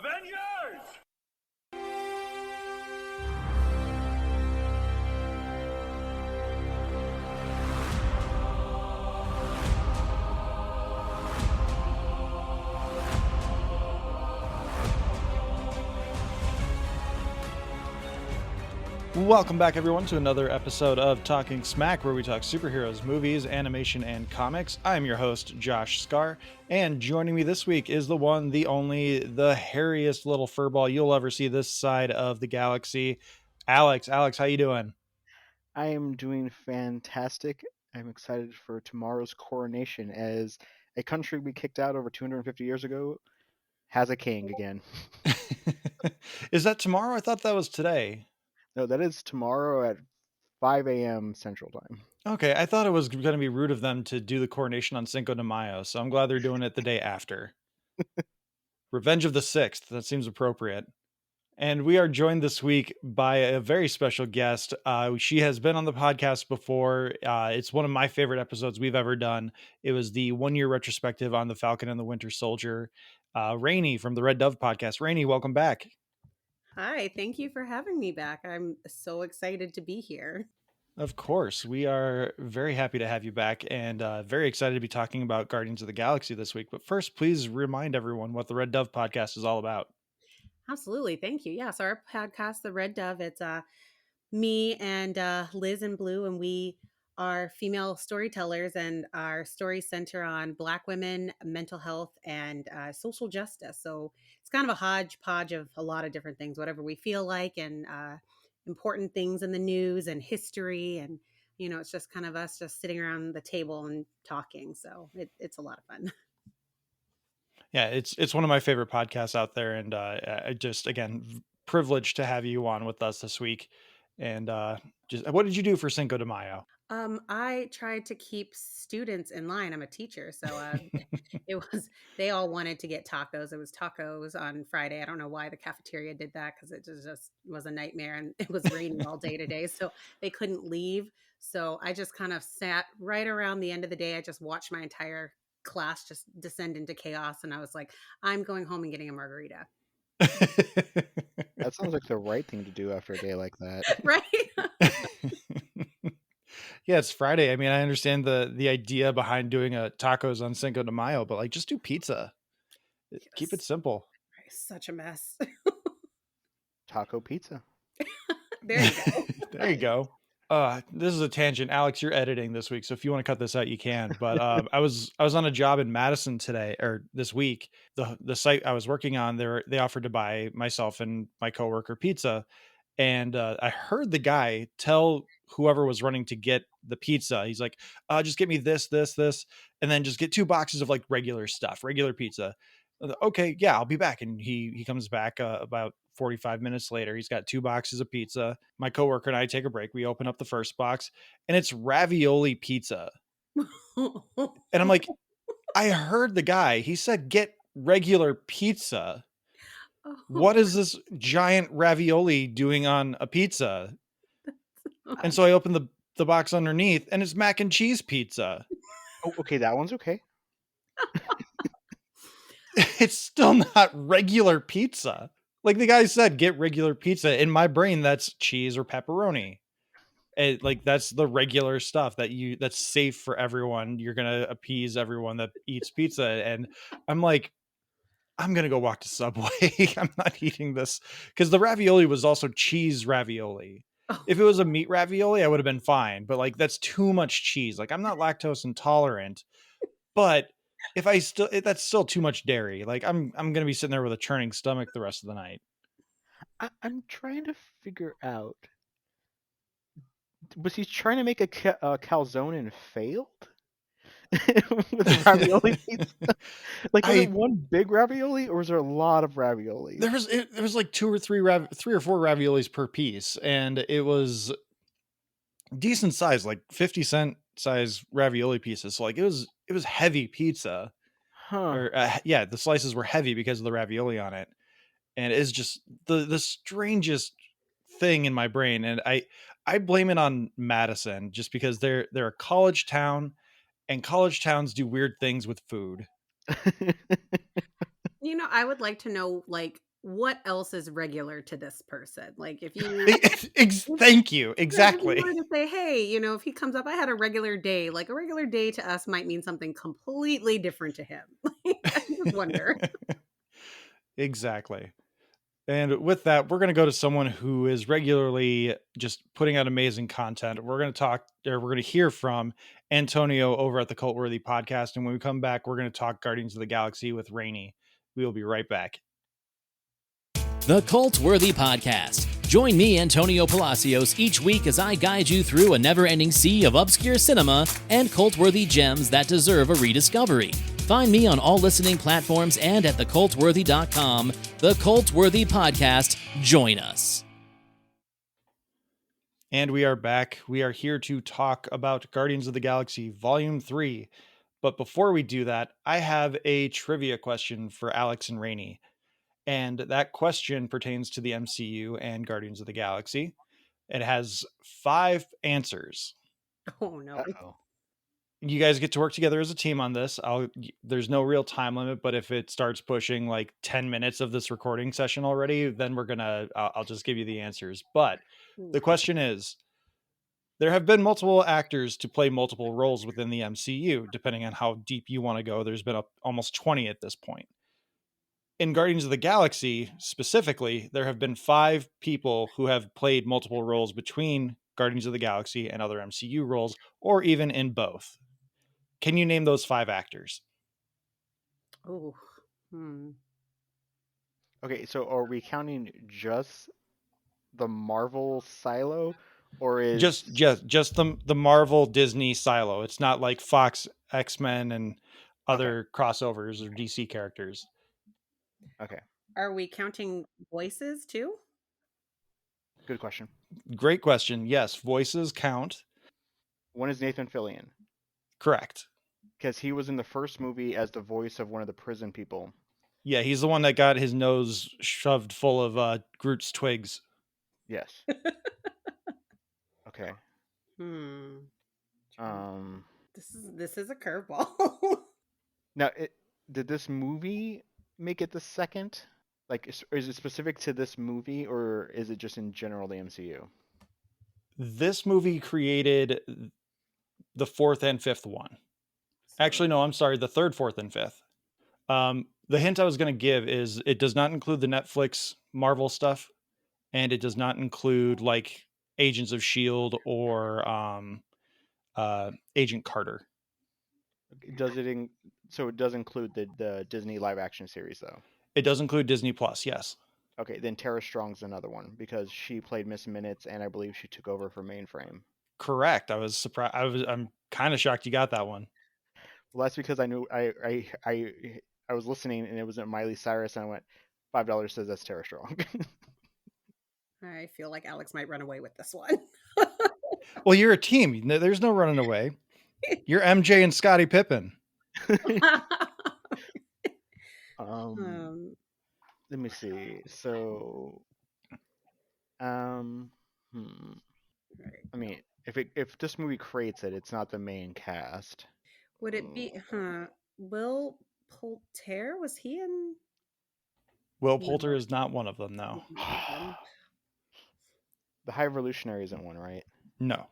Avengers! Welcome back, everyone, to another episode of Talking Smack, where we talk superheroes, movies, animation, and comics. I'm your host, Josh Scar, and joining me this week is the one, the only, the hairiest little furball you'll ever see this side of the galaxy, Alex. Alex, how you doing? I am doing fantastic. I'm excited for tomorrow's coronation as a country we kicked out over 250 years ago has a king again. Is that tomorrow? I thought that was today. No, that is tomorrow at 5 a.m. Central Time. Okay, I thought it was going to be rude of them to do the coronation on Cinco de Mayo, so I'm glad they're doing it the day after. Revenge of the 6th, that seems appropriate. And we are joined this week by a very special guest. She has been on the podcast before. It's one of my favorite episodes we've ever done. It was the 1-year retrospective on the Falcon and the Winter Soldier. Rainey from the Red Dove podcast. Rainey, welcome back. Hi, thank you for having me back. I'm so excited to be here. Of course, we are very happy to have you back and very excited to be talking about Guardians of the Galaxy this week. But first, please remind everyone what the Red Dove podcast is all about. Absolutely. Thank you. Yeah. So our podcast, The Red Dove, it's me and Liz and Blue, and we are female storytellers, and our stories center on Black women, mental health, and social justice. So it's kind of a hodgepodge of a lot of different things, whatever we feel like, and important things in the news and history. And, it's just kind of us just sitting around the table and talking. So it's a lot of fun. Yeah, it's one of my favorite podcasts out there, and I just again privileged to have you on with us this week. And just what did you do for Cinco de Mayo? I tried to keep students in line. I'm a teacher, so they all wanted to get tacos. It was tacos on Friday. I don't know why the cafeteria did that, because it just was a nightmare, and it was raining all day today, so they couldn't leave. So I just kind of sat right around the end of the day. I just watched my entire class just descend into chaos, and I was like, I'm going home and getting a margarita. That sounds like the right thing to do after a day like that. Right? Yeah, it's Friday. I mean, I understand the idea behind doing a tacos on Cinco de Mayo, but like just do pizza. Keep it simple. Such a mess. Taco pizza. There you go. There you go. This is a tangent. Alex, you're editing this week, so if you want to cut this out, you can. But I was on a job in Madison today, or this week. The site I was working on, they offered to buy myself and my coworker pizza, and I heard the guy tell whoever was running to get the pizza. He's like, just get me this, and then just get 2 boxes of like regular stuff, regular pizza. Okay, yeah, I'll be back. And he comes back about 45 minutes later. He's got 2 boxes of pizza. My coworker and I take a break. We open up the first box, and it's ravioli pizza. And I'm like, I heard the guy. He said, get regular pizza. What is this giant ravioli doing on a pizza? And so I opened the box underneath, and it's mac and cheese pizza. Oh, okay, that one's okay. It's still not regular pizza. Like the guy said, get regular pizza. In my brain, that's cheese or pepperoni. Like that's the regular stuff that's safe for everyone. You're gonna appease everyone that eats pizza. And I'm like, I'm gonna go walk to Subway. I'm not eating this, because the ravioli was also cheese ravioli. If it was a meat ravioli, I would have been fine. But like that's too much cheese. Like I'm not lactose intolerant, but if that's still too much dairy. Like I'm gonna be sitting there with a churning stomach the rest of the night. I'm trying to figure out. Was he trying to make a calzone and failed? With ravioli pizza? Like, was it one big ravioli, or was there a lot of ravioli? There was like 2 or 3 or 4 raviolis per piece, and it was decent size, like 50-cent size ravioli pieces. So like it was heavy pizza. Huh. Or yeah, the slices were heavy because of the ravioli on it. And it's just the strangest thing in my brain. And I blame it on Madison, just because they're a college town, and college towns do weird things with food. I would like to know, like, what else is regular to this person? Like if you Thank you. if you Exactly. were to say, hey, if he comes up, I had a regular day. Like a regular day to us might mean something completely different to him. I just wonder. Exactly. And with that, we're going to go to someone who is regularly just putting out amazing content. We're going to talk, or we're going to hear from Antonio over at the Cult Worthy podcast. And when we come back, we're going to talk Guardians of the Galaxy with Rainey. We will be right back. The Cult Worthy Podcast. Join me, Antonio Palacios, each week as I guide you through a never-ending sea of obscure cinema and cult-worthy gems that deserve a rediscovery. Find me on all listening platforms and at thecultworthy.com. The Cult Worthy Podcast. Join us. And we are back. We are here to talk about Guardians of the Galaxy Volume 3. But before we do that, I have a trivia question for Alex and Rainey. And that question pertains to the MCU and Guardians of the Galaxy. It has 5 answers. Oh no. Uh-oh. You guys get to work together as a team on this. There's no real time limit, but if it starts pushing like 10 minutes of this recording session already, then I'll just give you the answers. But the question is, there have been multiple actors to play multiple roles within the MCU, depending on how deep you want to go. There's been almost 20 at this point. In Guardians of the Galaxy, specifically, there have been 5 people who have played multiple roles between Guardians of the Galaxy and other MCU roles, or even in both. Can you name those 5 actors? Oh. Okay, so are we counting just the Marvel silo, or is Just the Marvel Disney silo. It's not like Fox, X-Men, and other crossovers or DC characters. Okay, Are we counting voices too? good question. Great question. Yes, voices count. One is Nathan Fillion, Correct. because he was in the first movie as the voice of one of the prison people. Yeah, he's the one that got his nose shoved full of Groot's twigs. Yes. Okay. Um. This is a curveball. Now, did this movie make it the second? Like, is it specific to this movie, or is it just in general the MCU? This movie created the 4th and 5th one. Actually, no, I'm sorry, the 3rd, 4th, and 5th. The hint I was going to give is it does not include the Netflix Marvel stuff, and it does not include like Agents of S.H.I.E.L.D. or Agent Carter. Does it? So it does include the Disney live action series, though. It does include Disney Plus, yes. Okay, then Tara Strong's another one because she played Miss Minutes, and I believe she took over for Mainframe. Correct. I was surprised. I'm kind of shocked you got that one. Well, that's because I knew I was listening, and it was Miley Cyrus, and I went, $5 says that's Tara Strong. I feel like Alex might run away with this one. Well, you're a team. There's no running away. You're MJ and Scottie Pippen. Let me see. So, I mean, if this movie creates it, it's not the main cast. Would it be? Will Poulter, was he in? Will Poulter is not one of them, no. The High Evolutionary isn't one, right? No.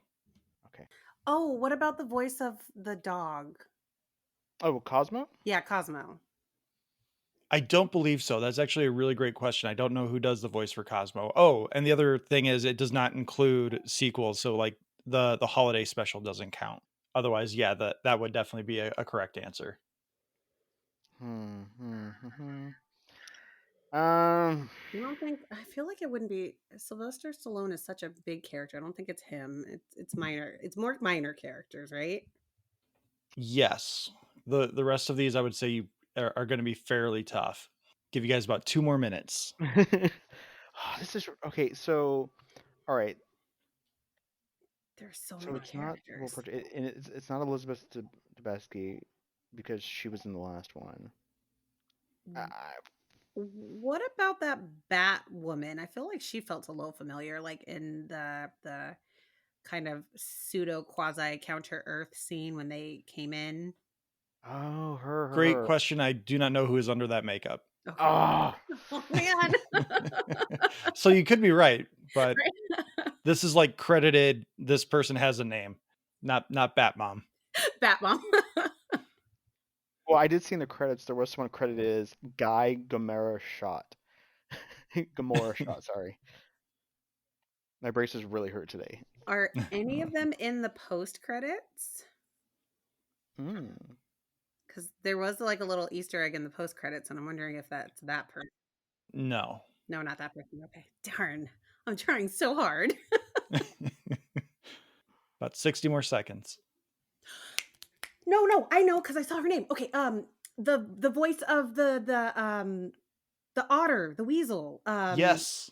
Okay. Oh, what about the voice of the dog? Oh, Cosmo? Yeah, Cosmo. I don't believe so. That's actually a really great question. I don't know who does the voice for Cosmo. Oh, and the other thing is it does not include sequels. So like the holiday special doesn't count. Otherwise, yeah, that would definitely be a correct answer. I don't think. I feel like it wouldn't be. Sylvester Stallone is such a big character. I don't think it's him. It's minor. It's more minor characters, right? Yes. The rest of these, I would say, you are going to be fairly tough. Give you guys about 2 more minutes. This is okay. So, all right. There's so many characters. It's not Elizabeth Debicki because she was in the last one. What about that Batwoman? I feel like she felt a little familiar, like in the kind of pseudo quasi Counter Earth scene when they came in. Oh, her. Great question. I do not know who is under that makeup. Okay. Ah, Oh man. So you could be right, but Right. this is like credited. This person has a name, not Batmom. Batmom. well, I did see in the credits there was someone credited as Guy Gamera Shot. Gamora Shot, sorry. My braces really hurt today. Are any of them in the post credits? Hmm. Because there was like a little Easter egg in the post credits, and I'm wondering if that's that person. No. No, not that person. Okay. Darn. I'm trying so hard. About 60 more seconds. No, I know because I saw her name. Okay, the voice of the otter, the weasel. Yes.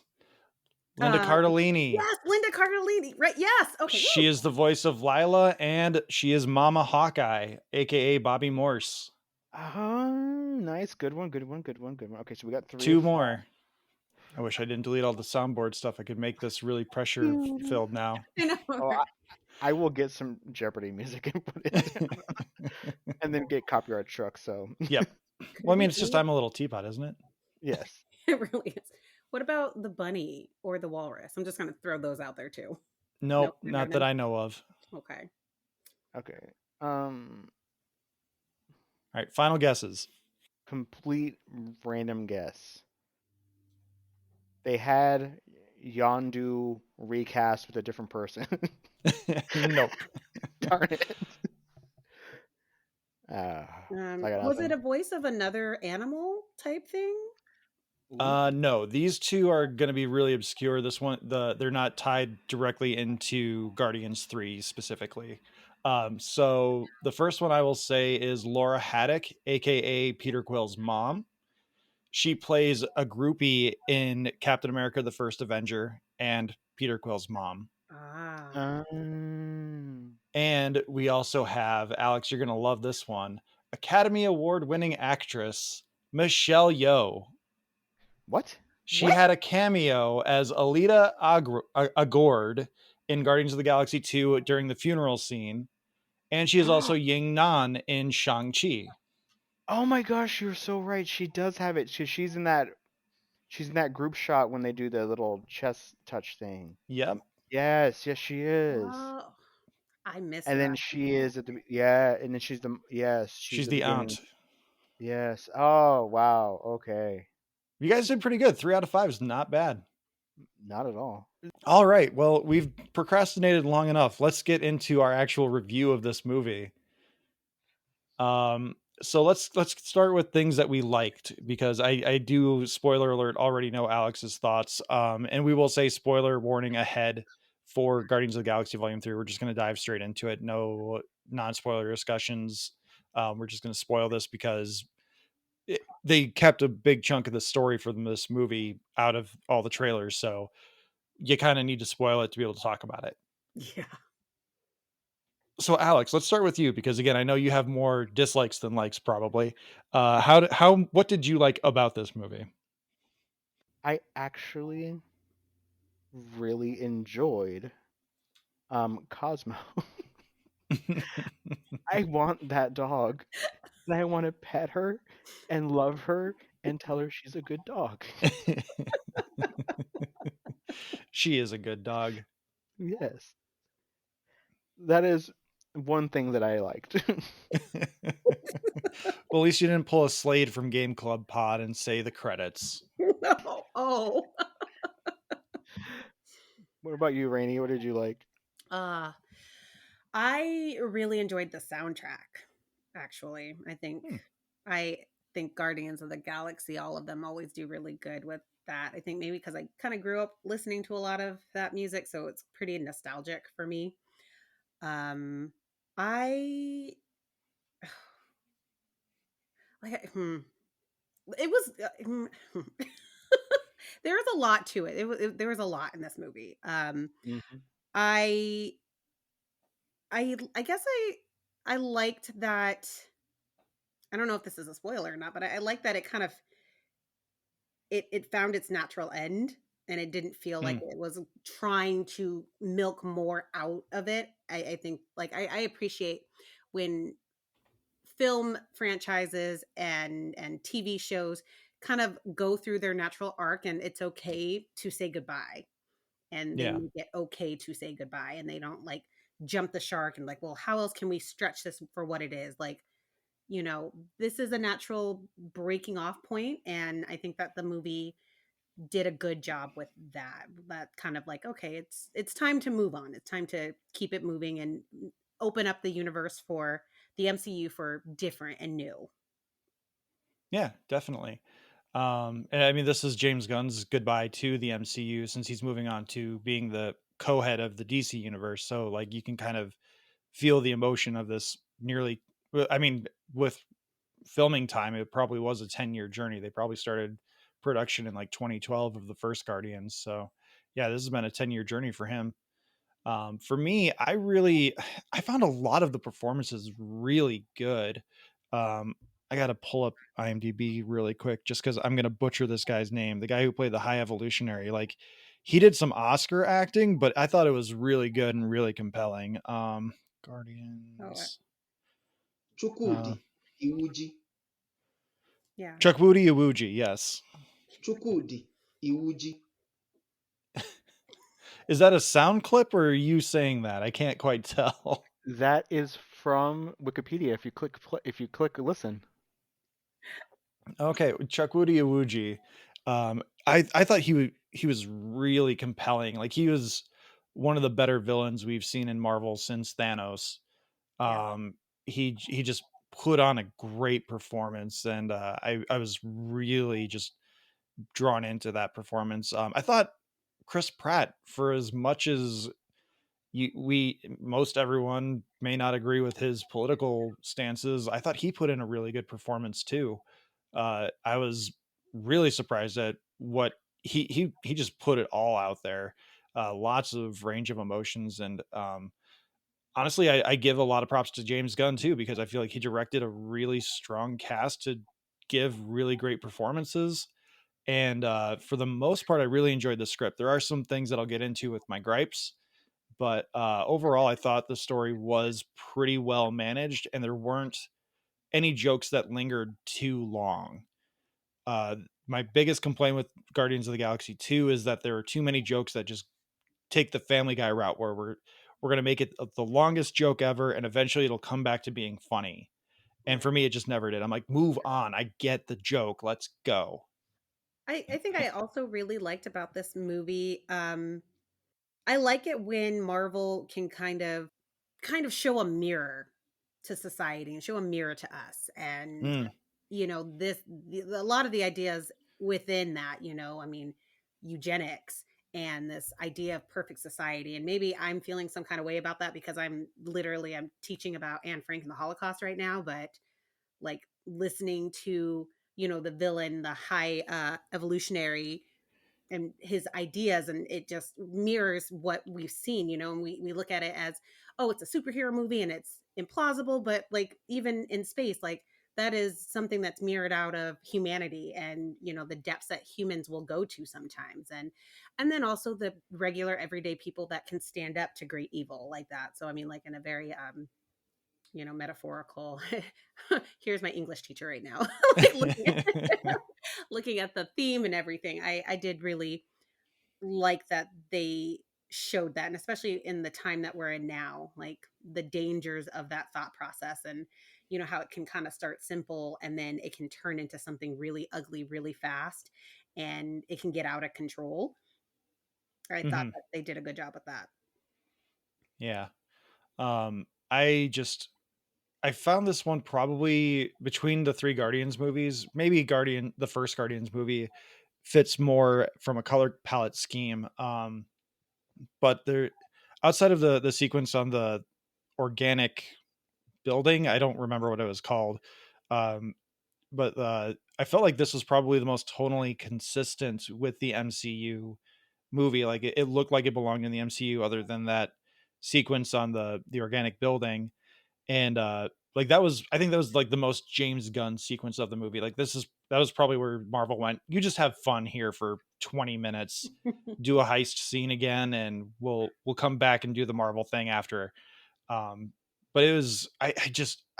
Linda Uh, Cardellini. yes, Linda Cardellini. Right? Yes. Okay. She is the voice of Lila, and she is Mama Hawkeye, aka Bobby Morse. Nice. Good one. Okay, so we got 3 Two of 5. more. I wish I didn't delete all the soundboard stuff. I could make this really pressure filled now. I know. Oh, I will get some Jeopardy music and put it and then get copyright struck, so Yep. Well, I mean, it's just I'm a little teapot, isn't it? yes. It really is. What about the bunny or the walrus? I'm just going to throw those out there too. Nope, Nope, not that I know of. Okay. Okay. All right, final guesses. Complete random guess. They had Yondu recast with a different person. Nope. Darn it. I got Was it nothing. a voice of another animal type thing? No, these two are going to be really obscure. This one, they're not tied directly into Guardians 3 specifically. So the first one I will say is Laura Haddock, aka Peter Quill's mom. She plays a groupie in Captain America: The First Avenger and Peter Quill's mom. Ah. And we also have, Alex, you're going to love this one, Academy Award winning actress Michelle Yeoh. What? She had a cameo as Alita Agord in Guardians of the Galaxy 2 during the funeral scene. And she is also Ying Nan in Shang-Chi. Oh my gosh, you're so right. She does have it. She's in that group shot when they do the little chest touch thing. Yep. Yes, she is. Oh, I missed And then that. she is at the and then she's She's at the beginning. aunt. Yes. Oh wow. Okay. You guys did pretty good. 3 out of 5 is not bad. Not at all. All right. Well, we've procrastinated long enough. Let's get into our actual review of this movie. So let's start with things that we liked, because I do, spoiler alert, already know Alex's thoughts. And we will say spoiler warning ahead for Guardians of the Galaxy Volume 3. We're just going to dive straight into it. No non-spoiler discussions. We're just going to spoil this because they kept a big chunk of the story from this movie out of all the trailers. So you kind of need to spoil it to be able to talk about it. Yeah. So Alex, let's start with you, because again, I know you have more dislikes than likes probably. What did you like about this movie? I actually really enjoyed Cosmo. I want that dog. And I want to pet her and love her and tell her she's a good dog. She is a good dog. Yes. That is one thing that I liked. Well, at least you didn't pull a Slade from Game Club Pod and say the credits. No. Oh. What about you, Rainey? What did you like? I really enjoyed the soundtrack. Actually, I think Guardians of the Galaxy, all of them always do really good with that. I think maybe because I kind of grew up listening to a lot of that music, so it's pretty nostalgic for me. I like it was there was a lot to it. There was a lot in this movie. I guess I liked that. I don't know if this is a spoiler or not, but I like that it kind of it found its natural end, and it didn't feel like it was trying to milk more out of it. I think like I appreciate when film franchises and TV shows kind of go through their natural arc, and it's okay to say goodbye, and they Yeah. make it okay to say goodbye, and they don't like jump the shark and like, well, how else can we stretch this for what it is? Like, this is a natural breaking off point, and I think that the movie did a good job with that kind of like, okay, it's time to move on, it's time to keep it moving and open up the universe for the MCU for different and new. Yeah, definitely. And I mean, this is James Gunn's goodbye to the MCU since he's moving on to being the co-head of the DC universe. So like you can kind of feel the emotion of this nearly, I mean, with filming time, it probably was a 10-year journey. They probably started production in like 2012 of the first Guardians. So yeah, this has been a 10-year journey for him. For me, I found a lot of the performances really good. Um, I got to pull up IMDb really quick just because I'm going to butcher this guy's name. The guy who played the High Evolutionary, like he did some Oscar acting, but I thought it was really good and really compelling. Oh, Guardians. Chukwudi Iwuji. yeah. Chukwudi Iwuji, yes. Chukwudi Iwuji. Is that a sound clip or are you saying that? I can't quite tell. That is from Wikipedia. If you click listen. Okay, Chukwudi Iwuji. I thought he was really compelling. Like he was one of the better villains we've seen in Marvel since Thanos. Yeah. He just put on a great performance, and I was really just drawn into that performance. I thought Chris Pratt, for as much as most everyone may not agree with his political stances, I thought he put in a really good performance too. I was really surprised at what he just put it all out there. Lots of range of emotions, and honestly, I give a lot of props to James Gunn too, because I feel like he directed a really strong cast to give really great performances. And for the most part, I really enjoyed the script. There are some things that I'll get into with my gripes, but overall, I thought the story was pretty well managed, and there weren't any jokes that lingered too long. Uh, my biggest complaint with Guardians of the Galaxy 2 is that there are too many jokes that just take the Family Guy route, where we're gonna make it the longest joke ever, and eventually it'll come back to being funny. And for me, it just never did. I'm like, move on. I get the joke. Let's go. I think I also really liked about this movie. I like it when Marvel can kind of show a mirror to society and show a mirror to us. And Mm. a lot of the ideas within that, I mean, eugenics and this idea of perfect society. And maybe I'm feeling some kind of way about that because I'm teaching about Anne Frank and the Holocaust right now, but like listening to, the villain, the high evolutionary, and his ideas, and it just mirrors what we've seen, and we look at it as, oh, it's a superhero movie and it's implausible, but like even in space, like that is something that's mirrored out of humanity, and the depths that humans will go to sometimes, and then also the regular everyday people that can stand up to great evil like that. So I mean, like in a very metaphorical here's my English teacher right now like looking at the theme and everything. I did really like that they showed that, and especially in the time that we're in now, like the dangers of that thought process, and how it can kind of start simple and then it can turn into something really ugly really fast, and it can get out of control. I thought Mhm. that they did a good job with that. Yeah. I found this one probably between the three Guardians movies, maybe the first Guardians movie fits more from a color palette scheme. But there, outside of the sequence on the organic building, I don't remember what it was called. Um, but I felt like this was probably the most tonally consistent with the MCU movie. Like it looked like it belonged in the MCU, other than that sequence on the organic building. And like I think that was like the most James Gunn sequence of the movie. Like that was probably where Marvel went, you just have fun here for 20 minutes, do a heist scene again, and we'll come back and do the Marvel thing after. um but it was I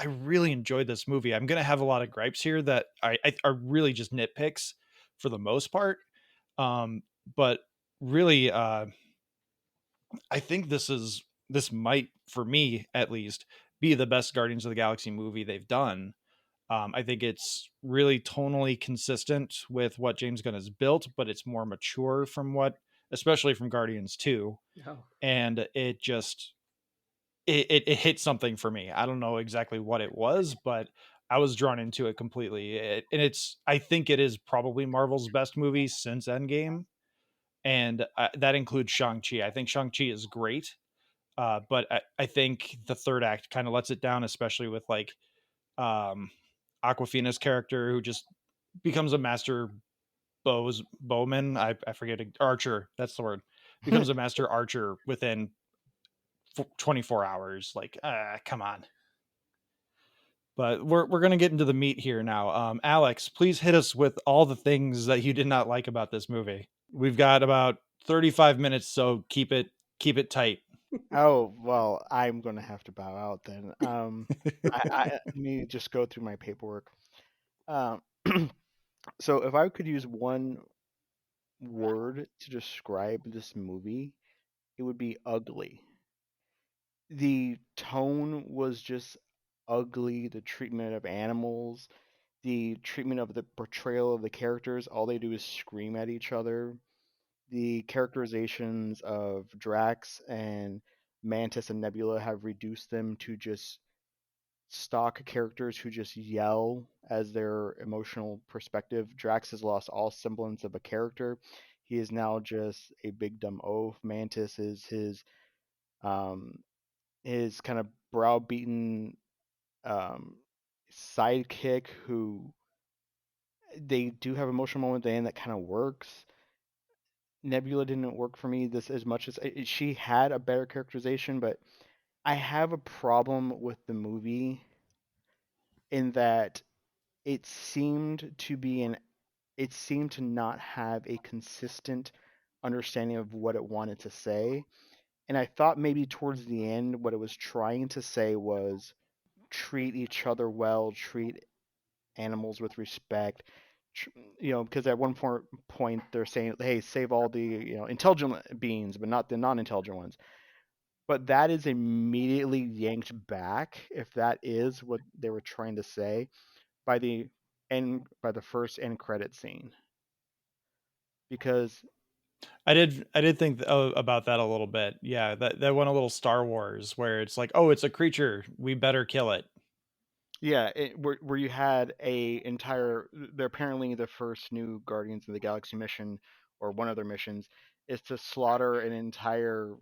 really enjoyed this movie. I'm gonna have a lot of gripes here that I are really just nitpicks for the most part. But really, I think this might, for me at least, be the best Guardians of the Galaxy movie they've done. I think it's really tonally consistent with what James Gunn has built, but it's more mature from especially from Guardians 2. Oh. And it just, it hit something for me. I don't know exactly what it was, but I was drawn into it completely. I think it is probably Marvel's best movie since Endgame. And that includes Shang-Chi. I think Shang-Chi is great. But I think the third act kind of lets it down, especially with like um Aquafina's character, who just becomes a master bowman. I forget, archer. That's the word. Becomes a master archer within 24 hours. Like, come on. But we're gonna get into the meat here now. Alex, please hit us with all the things that you did not like about this movie. We've got about 35 minutes, so keep it tight. Oh, well, I'm gonna have to bow out then. I let me just go through my paperwork. Um, so if I could use one word to describe this movie, it would be ugly. The tone was just ugly. The treatment of animals, the treatment of the portrayal of the characters, all they do is scream at each other. The characterizations of Drax and Mantis and Nebula have reduced them to just stock characters who just yell as their emotional perspective. Drax has lost all semblance of a character. He is now just a big dumb oaf. Mantis is um his kind of browbeaten um sidekick who they do have emotional moment at the end that kind of works. Nebula didn't work for me this as much as she had a better characterization, but I have a problem with the movie in that it seemed to be an it seemed to not have a consistent understanding of what it wanted to say. And I thought maybe towards the end what it was trying to say was treat each other well, treat animals with respect. Because at one point they're saying, "Hey, save all the intelligent beings, but not the non-intelligent ones." But that is immediately yanked back if that is what they were trying to say by the first end credit scene, because I did think about that a little bit. Yeah, that went a little Star Wars, where it's like, oh, it's a creature, we better kill it. yeah, where you had a entire they're apparently the first new Guardians of the Galaxy mission, or one of their missions, is to slaughter an entire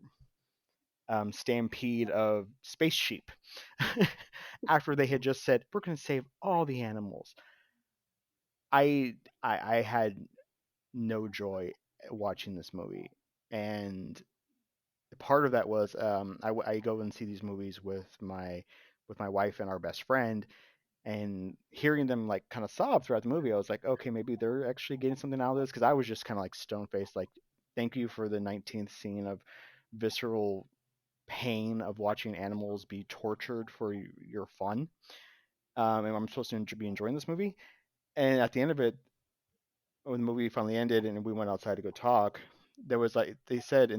stampede of space sheep after they had just said we're going to save all the animals. I had no joy watching this movie, and part of that was I go and see these movies with my wife and our best friend, and hearing them like kind of sob throughout the movie, I was like, okay, maybe they're actually getting something out of this, because I was just kind of like stone faced, like, thank you for the 19th scene of visceral pain of watching animals be tortured for your fun. And I'm supposed to be enjoying this movie. And at the end of it, when the movie finally ended and we went outside to go talk, there was like they said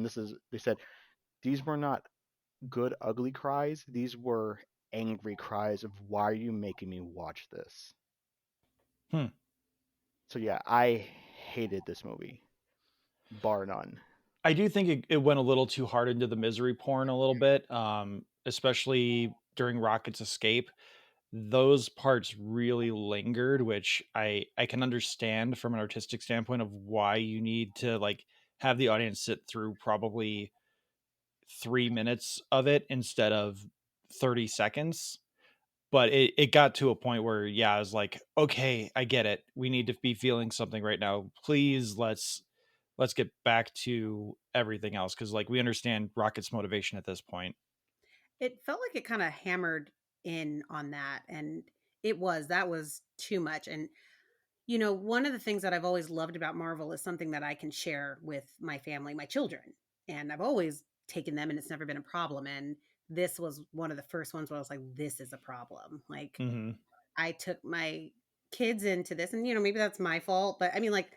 these were not good ugly cries. These were angry cries of why are you making me watch this? Hmm. So yeah, I hated this movie, bar none. I do think it went a little too hard into the misery porn a little bit, especially during Rocket's escape. Those parts really lingered, which I can understand from an artistic standpoint of why you need to like have the audience sit through probably 3 minutes of it instead of 30 seconds. But it got to a point where, yeah, I was like, okay, I get it. We need to be feeling something right now. Please, let's get back to everything else, because like we understand Rocket's motivation at this point. It felt like it kind of hammered in on that, and that was too much. And one of the things that I've always loved about Marvel is something that I can share with my family, my children, and I've always taken them, and it's never been a problem. And this was one of the first ones where I was like, this is a problem. Like, Mm-hmm. I took my kids into this, and maybe that's my fault, but I mean, like,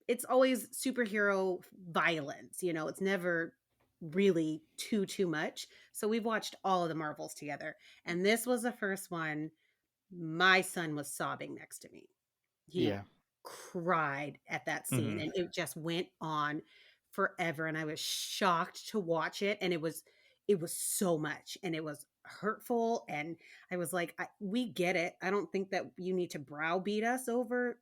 it's always superhero violence. It's never really too much. So we've watched all of the Marvels together, and this was the first one. My son was sobbing next to me. He Yeah. cried at that scene, Mm-hmm. and it just went on forever, and I was shocked to watch it, and it was so much, and it was hurtful, and I was like, we get it. I don't think that you need to browbeat us over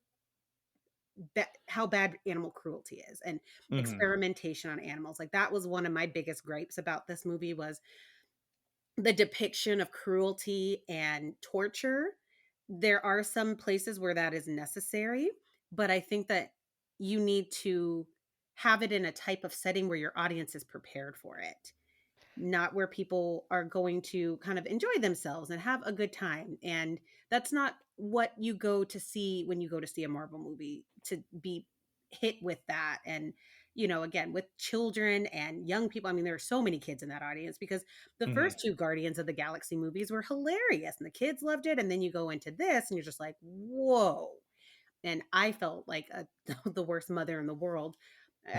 how bad animal cruelty is and Mm-hmm. experimentation on animals. Like, that was one of my biggest gripes about this movie, was the depiction of cruelty and torture. There are some places where that is necessary, but I think that you need to have it in a type of setting where your audience is prepared for it, not where people are going to kind of enjoy themselves and have a good time. And that's not what you go to see when you go to see a Marvel movie, to be hit with that. And, again, with children and young people, I mean, there are so many kids in that audience, because the Mm-hmm. first two Guardians of the Galaxy movies were hilarious and the kids loved it. And then you go into this and you're just like, whoa. And I felt like the worst mother in the world.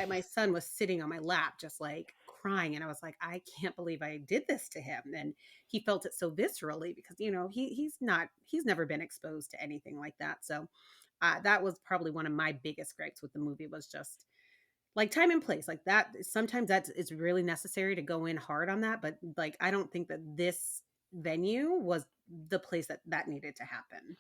My son was sitting on my lap, just like crying, and I was like, I can't believe I did this to him. And he felt it so viscerally, because he's never been exposed to anything like that. So that was probably one of my biggest gripes with the movie, was just like time and place. Like, that sometimes it's really necessary to go in hard on that, but like, I don't think that this venue was the place that needed to happen.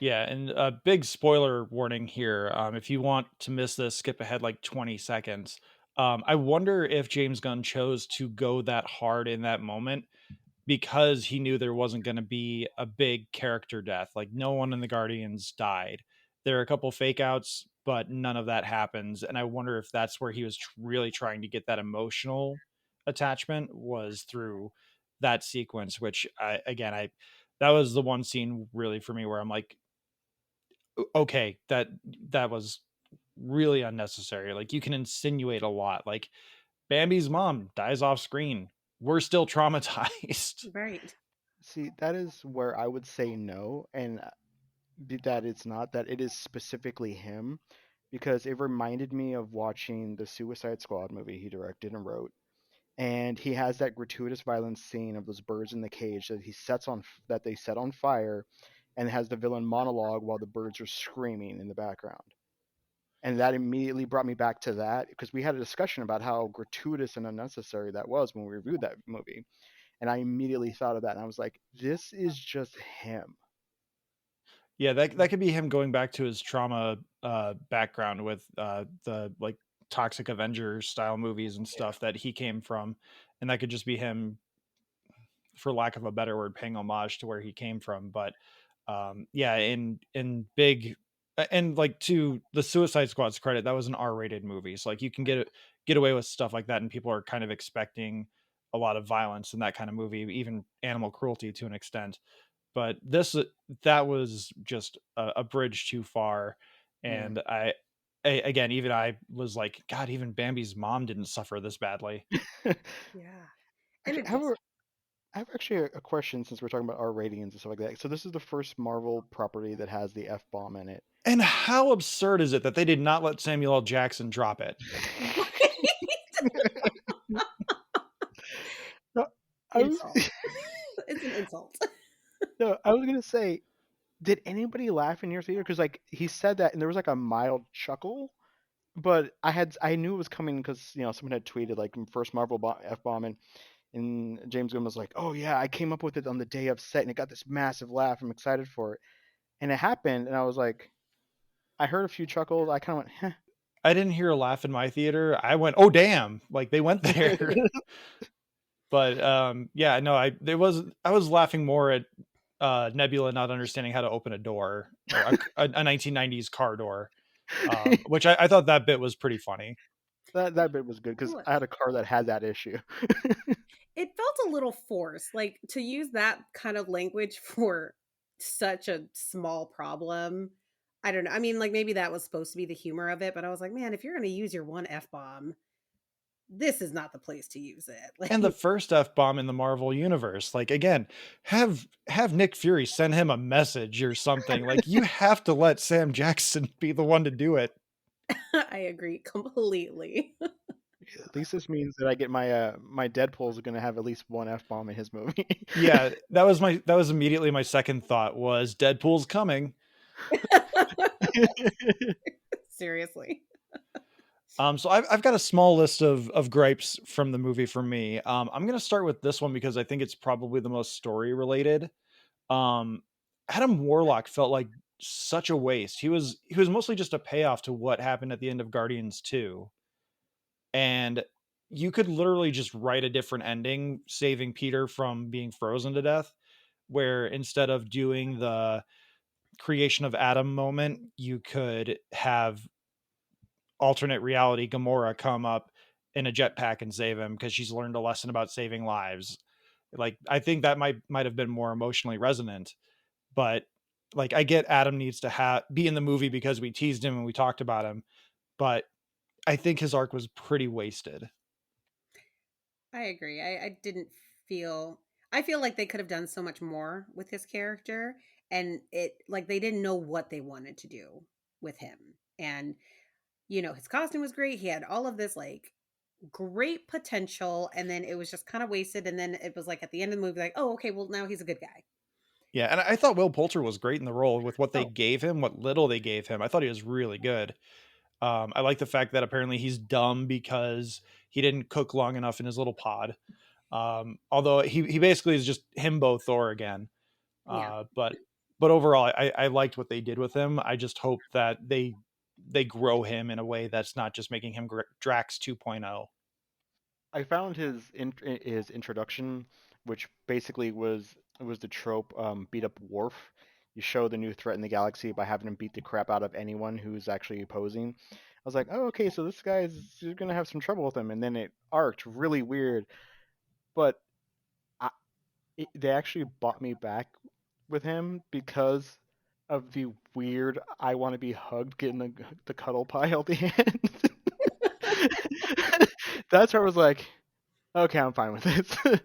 Yeah, and a big spoiler warning here. If you want to miss this, skip ahead like 20 seconds. I wonder if James Gunn chose to go that hard in that moment because he knew there wasn't going to be a big character death. Like, no one in the Guardians died. There are a couple fake outs, but none of that happens. And I wonder if that's where he was really trying to get that emotional attachment, was through that sequence, which that was the one scene really for me where I'm like, okay, that was really unnecessary. Like, you can insinuate a lot. Like, Bambi's mom dies off screen. We're still traumatized. Right. See, that is where I would say no, and that it's not, that it is specifically him, because it reminded me of watching the Suicide Squad movie he directed and wrote. And he has that gratuitous violence scene of those birds in the cage that they set on fire, and has the villain monologue while the birds are screaming in the background. And that immediately brought me back to that, because we had a discussion about how gratuitous and unnecessary that was when we reviewed that movie. And I immediately thought of that, and I was like, this is just him. Yeah, that could be him going back to his trauma background with the like Toxic Avenger style movies and Yeah. stuff that he came from, and that could just be him, for lack of a better word, paying homage to where he came from. But yeah, in big, and like, to the Suicide Squad's credit, that was an R-rated movie, so like, you can get away with stuff like that, and people are kind of expecting a lot of violence in that kind of movie, even animal cruelty to an extent. But that was just a bridge too far. Yeah. And again, even I was like, God, even Bambi's mom didn't suffer this badly. Yeah. And Actually, it just I have actually a question, since we're talking about R ratings and stuff like that. So this is the first Marvel property that has the F bomb in it. And how absurd is it that they did not let Samuel L. Jackson drop it? No, I was insult. It's an insult. no, I was gonna say, did anybody laugh in your theater? Because like he said that, and there was like a mild chuckle, but I knew it was coming, because someone had tweeted like first Marvel F bomb, and James Gunn was like, oh yeah, I came up with it on the day of set, and it got this massive laugh. I'm excited for it, and it happened, and I was like, I heard a few chuckles. I kind of went, I didn't hear a laugh in my theater. I went, oh damn, like they went there. But yeah, no, I was laughing more at Nebula not understanding how to open a door, or a 1990s car door, which I thought that bit was pretty funny. that bit was good, It because was. I had a car that had that issue. It felt a little forced, like, to use that kind of language for such a small problem. I don't know. I mean, like, maybe that was supposed to be the humor of it, but I was like, man, if you're going to use your one F bomb, this is not the place to use it. Like, And the first F-bomb in the Marvel universe. Like, again, have Nick Fury send him a message or something. Like, you have to let Sam Jackson be the one to do it. I agree completely. At least this means that I get my my Deadpool's going to have at least one F-bomb in his movie. Yeah, that was immediately my second thought was Deadpool's coming. Seriously. So I've got a small list of gripes from the movie for me. I'm gonna start with this one because I think it's probably the most story related. Um, Adam Warlock felt like such a waste. He was mostly just a payoff to what happened at the end of Guardians 2. And you could literally just write a different ending, saving Peter from being frozen to death, where instead of doing the creation of Adam moment, you could have alternate reality Gamora come up in a jetpack and save him because she's learned a lesson about saving lives. Like, I think that might have been more emotionally resonant, but like, I get Adam needs to be in the movie because we teased him and we talked about him, but I think his arc was pretty wasted. I agree. I didn't feel I feel like they could have done so much more with his character, and it like they didn't know what they wanted to do with him. And his costume was great. He had all of this like great potential, and then it was just kind of wasted, and then it was like at the end of the movie like, "Oh, okay, well now he's a good guy." Yeah, and I thought Will Poulter was great in the role with what they Oh, gave him, what little they gave him. I thought he was really good. I like the fact that apparently he's dumb because he didn't cook long enough in his little pod. Although he basically is just himbo Thor again. yeah. But overall, I liked what they did with him. I just hope that they grow him in a way that's not just making him Drax 2.0. I found his introduction, which basically was the trope, beat up Worf. You show the new threat in the galaxy by having him beat the crap out of anyone who's actually opposing. I was like, oh, okay, so this guy's you're gonna have some trouble with him, and then it arced really weird. But I, they actually bought me back with him because of the weird "I want to be hugged" getting the cuddle pie at the end. That's where I was like, okay, I'm fine with this.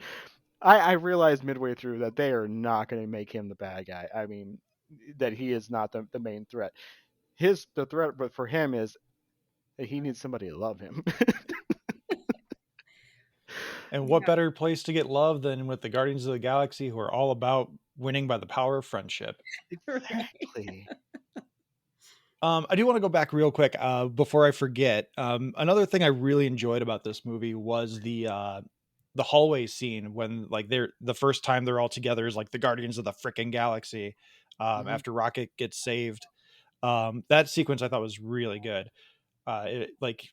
I realized midway through that they are not going to make him the bad guy. I mean, that he is not the main threat. The threat, but for him is that he needs somebody to love him. And what Yeah. better place to get love than with the Guardians of the Galaxy, who are all about winning by the power of friendship? Right. Exactly. I do want to go back real quick before I forget. Another thing I really enjoyed about this movie was the hallway scene when like they're the first time they're all together is like the Guardians of the frickin' Galaxy Hmm. after Rocket gets saved. That sequence I thought was really good. Like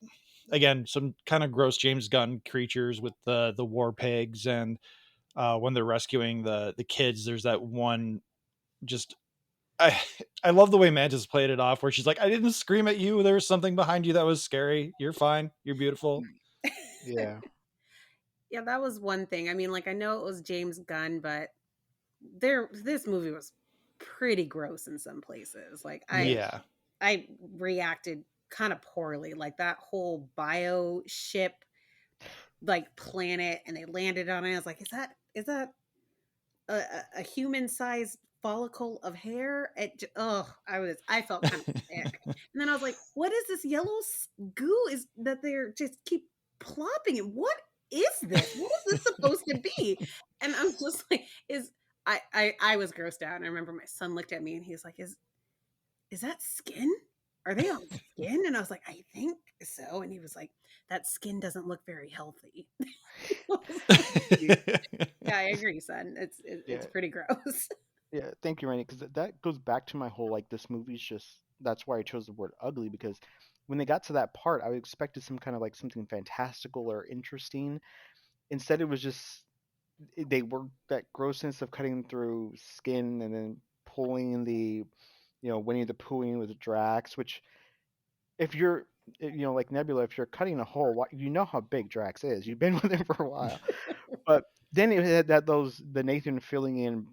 again, some kind of gross James Gunn creatures with the war pigs, and when they're rescuing the kids, there's that one just I I love the way Mantis played it off where she's like, I didn't scream at you. There was something behind you that was scary. You're fine. You're beautiful. Yeah. Yeah, that was one thing. I mean, like I know it was James Gunn, but this movie was pretty gross in some places. Like I Yes. Yeah. I reacted kind of poorly. Like that whole bio ship like planet and they landed on it. I was like, is that a human sized follicle of hair? I felt kind of sick. And then I was like, what is this yellow goo is that they're just keep plopping in? What is this? What is this supposed to be? And I'm just like, I was grossed out. And I remember my son looked at me and he's like, is that skin? Are they on skin? And I was like, I think so. And he was like, that skin doesn't look very healthy. Yeah, I agree, son. It's Yeah. pretty gross. Yeah. Thank you, Rainey, because that goes back to my whole like this movie's just. That's why I chose the word ugly, because when they got to that part, I expected some kind of like something fantastical or interesting. Instead, it was just they were that grossness of cutting through skin and then pulling Winnie the Poohing with Drax, which if you're like Nebula, if you're cutting a hole, you know how big Drax is. You've been with him for a while. But then it had the Nathan filling in,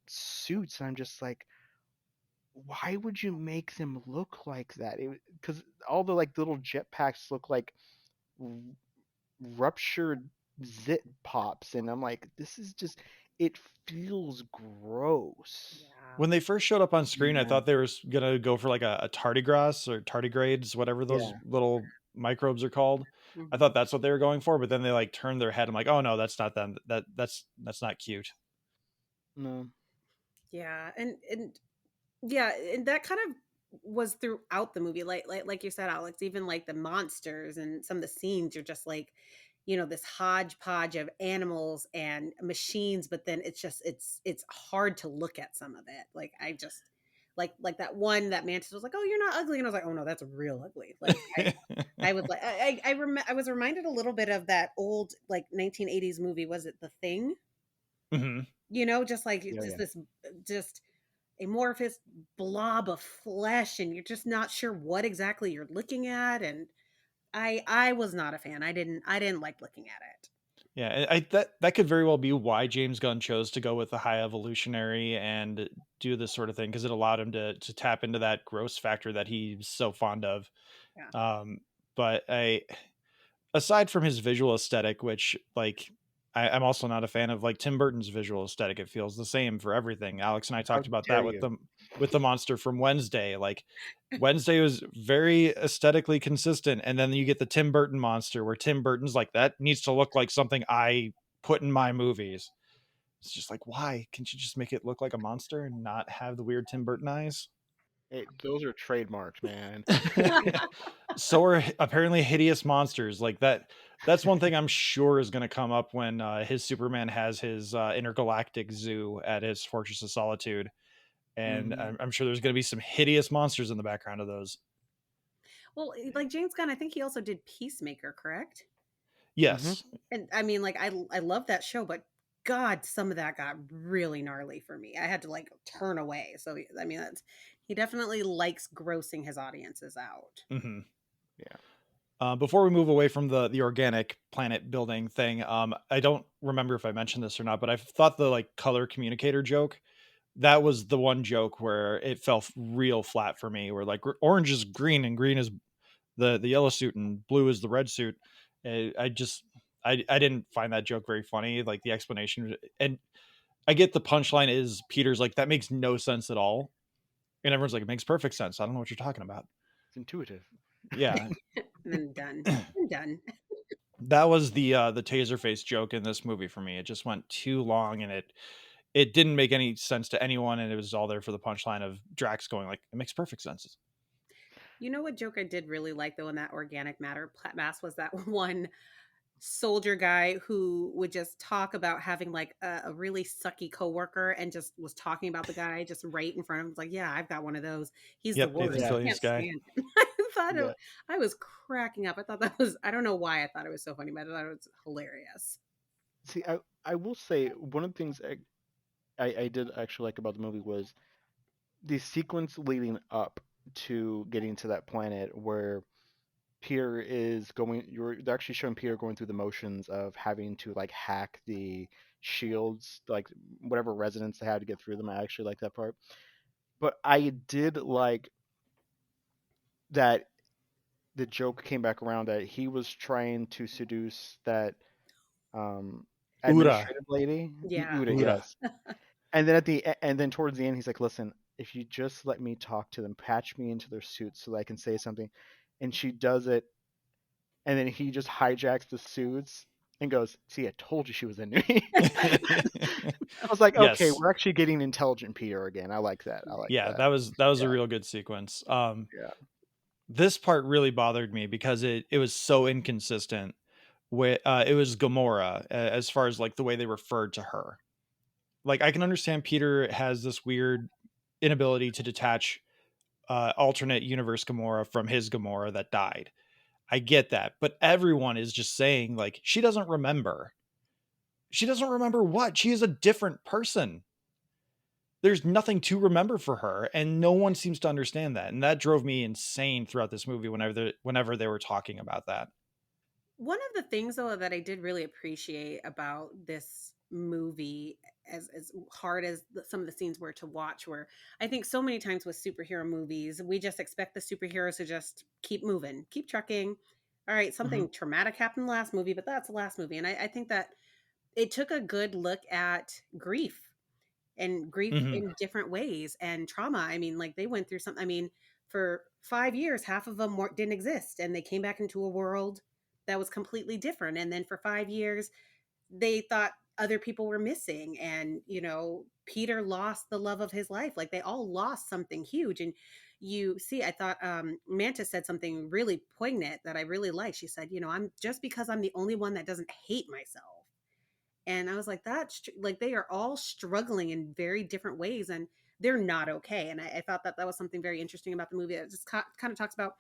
suits, and I'm just like, why would you make them look like that? Because all the like little jetpacks look like ruptured zit pops, and I'm like, this is just, it feels gross. When they first showed up on screen, I Yeah. thought they were gonna go for like a tardigrades or tardigrades, whatever those Yeah. little microbes are called. I Mhm. thought that's what they were going for, but then they like turned their head. I'm like, oh no, that's not them. That's not cute. No. Yeah, and yeah, and that kind of was throughout the movie. Like you said, Alex, even like the monsters and some of the scenes, you're just like, this hodgepodge of animals and machines, but then it's hard to look at some of it. Like I just like that mantis was like, "Oh, you're not ugly," and I was like, "Oh no, that's real ugly." Like I was like, I was reminded a little bit of that old like 1980s movie. Was it The Thing? hmm Just like Yeah. just this just amorphous blob of flesh, and you're just not sure what exactly you're looking at. And I was not a fan. I didn't like looking at it. Yeah, that could very well be why James Gunn chose to go with the high evolutionary and do this sort of thing, because it allowed him to tap into that gross factor that he's so fond of. Yeah. But aside from his visual aesthetic, which like I'm also not a fan of like Tim Burton's visual aesthetic. It feels the same for everything. Alex and I How talked about dare that you? with the monster from Wednesday. Like Wednesday was very aesthetically consistent, and then you get the Tim Burton monster where Tim Burton's like, that needs to look like something I put in my movies. It's just like, why can't you just make it look like a monster and not have the weird Tim Burton eyes? Hey, those are trademarks, man. So are apparently hideous monsters like that. That's one thing I'm sure is going to come up when his Superman has his intergalactic zoo at his Fortress of Solitude, and Mhm. I'm sure there's going to be some hideous monsters in the background of those. Well, like James Gunn, I think he also did Peacemaker, correct? Mhm. Yes. And I mean, like I love that show, but God, some of that got really gnarly for me. I had to like turn away. So I mean, he definitely likes grossing his audiences out. hmm Yeah. Before we move away from the organic planet building thing, I don't remember if I mentioned this or not, but I thought the like color communicator joke, that was the one joke where it fell real flat for me. Where like orange is green and green is the yellow suit and blue is the red suit. I just I didn't find that joke very funny. Like the explanation, and I get the punchline is Peter's like, that makes no sense at all, and everyone's like, it makes perfect sense. I don't know what you're talking about. It's intuitive. Yeah. And then done. I'm done. That was the taser face joke in this movie for me. It just went too long, and it didn't make any sense to anyone, and it was all there for the punchline of Drax going like, it makes perfect sense. You know what joke I did really like though in that organic matter mass was that one soldier guy who would just talk about having like a really sucky coworker and just was talking about the guy just right in front of him. It's like, yeah, I've got one of those. He's the Yep, Nathan worst. I Yeah. Fillion's can't guy. stand him. I thought Yeah. I was cracking up. I thought that was, I don't know why I thought it was so funny, but I thought it was hilarious. See, I will say one of the things I did actually like about the movie was the sequence leading up to getting to that planet where Peter is going. They're actually showing Peter going through the motions of having to like hack the shields, like whatever resonance they had to get through them. I actually like that part. But I did like that the joke came back around that he was trying to seduce that um Ura. administrative lady, Yeah. Uda, Ura. yes. And then towards the end, he's like, "Listen, if you just let me talk to them, patch me into their suits so that I can say something," and she does it, and then he just hijacks the suits and goes, "See, I told you she was into me." I was like, "Okay, Yes. we're actually getting intelligent Peter again. I like that. I like Yeah, that." that was a Yeah, real good sequence. yeah. This part really bothered me because it was so inconsistent with it was Gamora as far as like the way they referred to her. Like I can understand Peter has this weird inability to detach alternate universe Gamora from his Gamora that died. I get that, but everyone is just saying like she doesn't remember. She doesn't remember what? She is a different person. There's nothing to remember for her, and no one seems to understand that. And that drove me insane throughout this movie whenever they were talking about that. One of the things though that I did really appreciate about this movie, as hard as some of the scenes were to watch, were I think so many times with superhero movies we just expect the superheroes to just keep moving, keep trucking, all right, something traumatic happened last movie, but that's the last movie. And I think that it took a good look at grief and grief Mm-hmm. in different ways and trauma. I mean, like they went through something. I mean, for 5 years, half of them didn't exist, and they came back into a world that was completely different. And then for 5 years, they thought other people were missing, and Peter lost the love of his life. Like they all lost something huge. And you see, I thought Mantis said something really poignant that I really liked. She said, I'm just because I'm the only one that doesn't hate myself. And I was like, that's like they are all struggling in very different ways, and they're not okay. And I thought that that was something very interesting about the movie. It just kind of talks about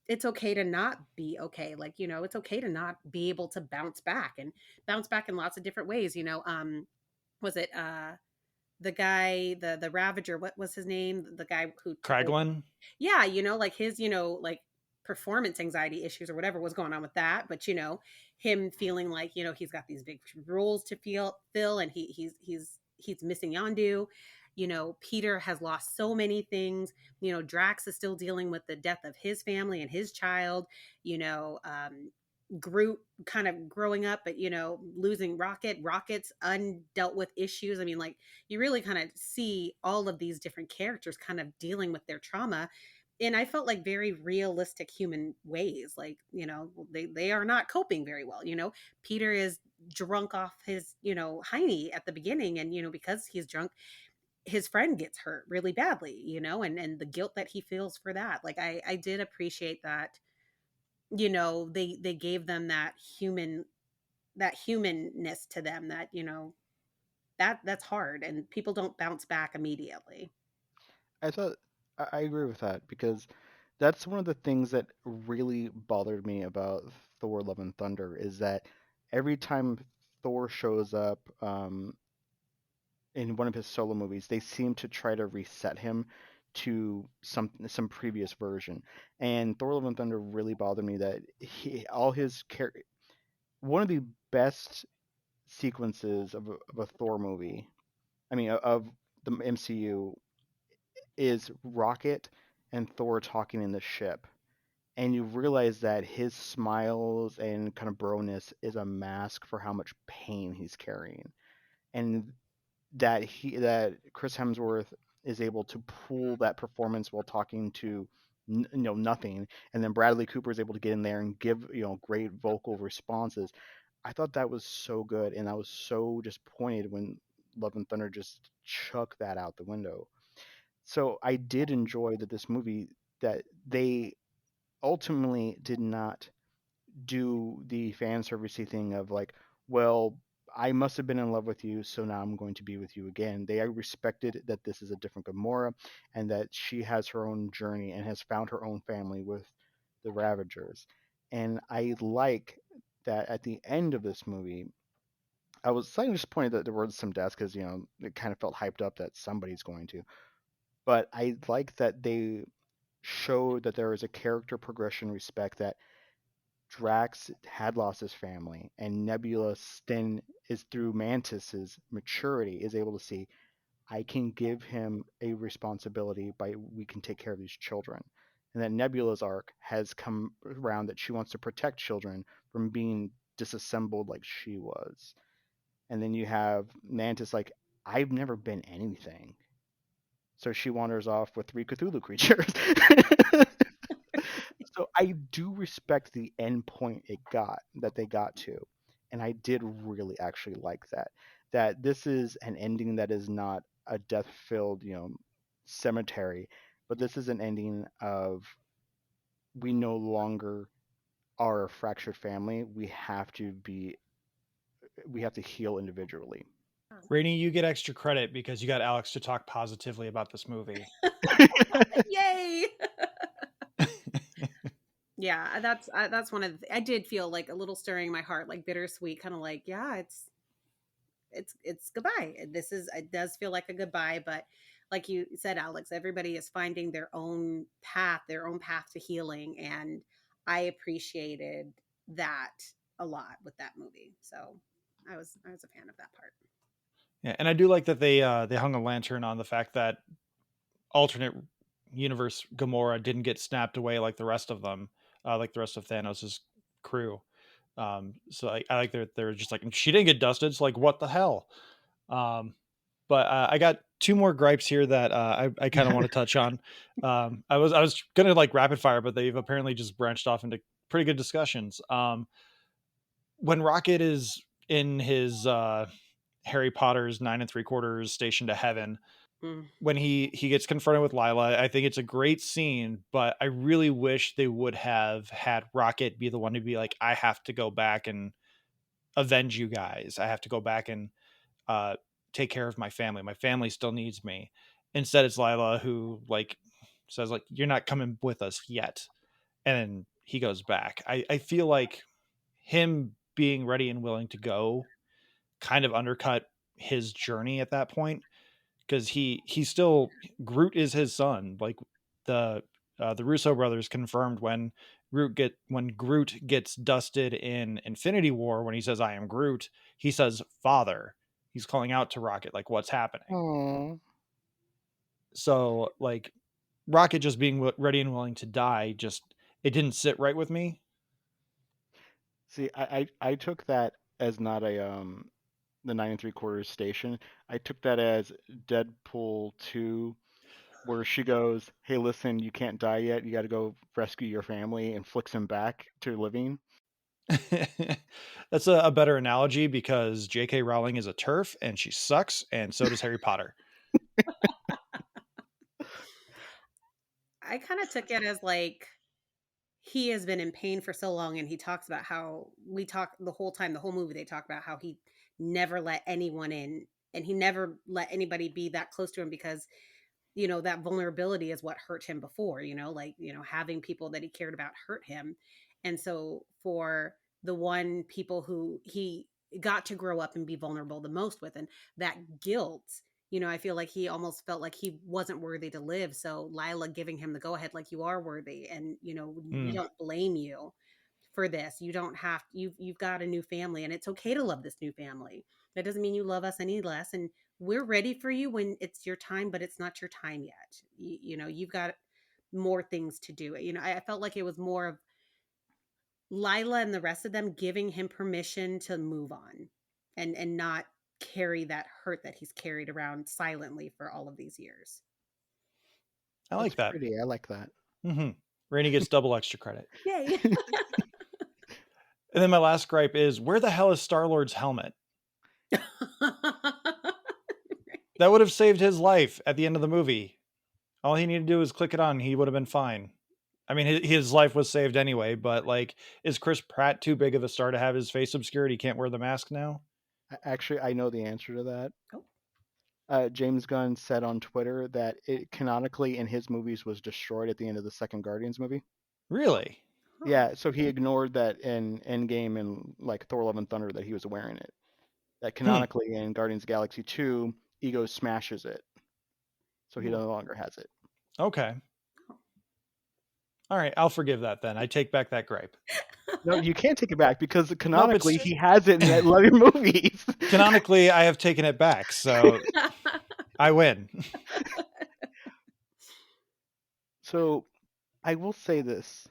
it's okay to not be okay. Like, it's okay to not be able to bounce back in lots of different ways. Was it the guy, the Ravager, what was his name? The guy who took over. Kraglin. Yeah, like his, like performance anxiety issues or whatever was going on with that. But him feeling like, he's got these big roles to fill, and he's missing Yondu. Peter has lost so many things. Drax is still dealing with the death of his family and his child. Groot kind of growing up, but losing Rocket's undealt with issues. I mean, like you really kind of see all of these different characters kind of dealing with their trauma. And I felt like very realistic human ways. Like, they are not coping very well. Peter is drunk off his, hiney at the beginning. And, because he's drunk, his friend gets hurt really badly, and the guilt that he feels for that. Like, I did appreciate that, they gave them that humanness to them, that, that's hard, and people don't bounce back immediately. I thought I agree with that because that's one of the things that really bothered me about Thor: Love and Thunder is that every time Thor shows up in one of his solo movies, they seem to try to reset him to some previous version. And Thor: Love and Thunder really bothered me that one of the best sequences of a Thor movie, I mean of the MCU, is Rocket and Thor talking in the ship. And you realize that his smiles and kind of broness is a mask for how much pain he's carrying. And that Chris Hemsworth is able to pull that performance while talking to nothing, and then Bradley Cooper is able to get in there and give great vocal responses. I thought that was so good, and I was so disappointed when Love and Thunder just chucked that out the window. So I did enjoy this movie that they ultimately did not do the fan servicey thing of like, well, I must have been in love with you, so now I'm going to be with you again. They respected that this is a different Gamora and that she has her own journey and has found her own family with the Ravagers. And I like that at the end of this movie, I was slightly disappointed that there were some deaths because, it kind of felt hyped up that somebody's going to. But I like that they showed that there is a character progression respect that Drax had lost his family, and Nebula then is through Mantis's maturity is able to see I can give him a responsibility by we can take care of these children. And that Nebula's arc has come around that she wants to protect children from being disassembled like she was. And then you have Mantis like, I've never been anything. So she wanders off with 3 Cthulhu creatures. So I do respect the end point they got to, and I did really actually like that. That this is an ending that is not a death-filled, cemetery, but this is an ending of we no longer are a fractured family. We have to heal individually. Rainey, you get extra credit because you got Alex to talk positively about this movie. Yay! Yeah, that's one of I did feel like a little stirring in my heart, like bittersweet, kind of like, yeah, it's goodbye. It does feel like a goodbye, but like you said, Alex, everybody is finding their own path to healing, and I appreciated that a lot with that movie. So I was a fan of that part. Yeah, and I do like that they hung a lantern on the fact that alternate universe Gamora didn't get snapped away like the rest of them, like the rest of Thanos' crew. So I like they're just like, she didn't get dusted. It's like, what the hell? But I got two more gripes here that I kind of want to touch on. I was gonna like rapid fire, but they've apparently just branched off into pretty good discussions. When Rocket is in his Harry Potter's 9 3/4 station to heaven, Mm. when he gets confronted with Lila, I think it's a great scene, but I really wish they would have had Rocket be the one to be like, I have to go back and avenge you guys. I have to go back and uh, take care of my family. My family still needs me. Instead, it's Lila who like says like, you're not coming with us yet. And then he goes back. I feel like him being ready and willing to go kind of undercut his journey at that point, because he still, Groot is his son. Like the Russo brothers confirmed when Groot gets dusted in Infinity War, when he says I am Groot, he says father. He's calling out to Rocket like, what's happening? Aww. So like Rocket just being ready and willing to die, just it didn't sit right with me. See, I took that as not a the 9 3/4 station. I took that as Deadpool 2, where she goes, "Hey, listen, you can't die yet. You got to go rescue your family," and flicks him back to living. That's a better analogy, because J.K. Rowling is a TERF and she sucks, and so does Harry Potter. I kind of took it as like he has been in pain for so long, and he talks about how we talk the whole time, the whole movie, they talk about how he never let anyone in, and he never let anybody be that close to him because that vulnerability is what hurt him before, like, having people that he cared about hurt him. And so for the one people who he got to grow up and be vulnerable the most with, and that guilt, I feel like he almost felt like he wasn't worthy to live. So Lila giving him the go ahead, like, you are worthy, and we don't blame you for this. You don't have, you've got a new family, and it's okay to love this new family. That doesn't mean you love us any less, and we're ready for you when it's your time, but it's not your time yet. You've got more things to do. I felt like it was more of Lila and the rest of them giving him permission to move on, and not carry that hurt that he's carried around silently for all of these years. I That's like that. pretty. I like that. Mm-hmm. Rainey gets double extra credit. Yay. And then my last gripe is, where the hell is Star-Lord's helmet? That would have saved his life at the end of the movie. All he needed to do was click it on. He would have been fine. I mean, his life was saved anyway, but like, is Chris Pratt too big of a star to have his face obscured? He can't wear the mask now? Actually, I know the answer to that. Oh. James Gunn said on Twitter that it canonically in his movies was destroyed at the end of the second Guardians movie. Really? Yeah, so he ignored that in Endgame and like Thor: Love and Thunder that he was wearing it. That canonically in Guardians of the Galaxy 2, Ego smashes it, so he no longer has it. Okay. All right, I'll forgive that then. I take back that gripe. No, you can't take it back because canonically he has it in that 11 movies. Canonically, I have taken it back, so I win. So, I will say this.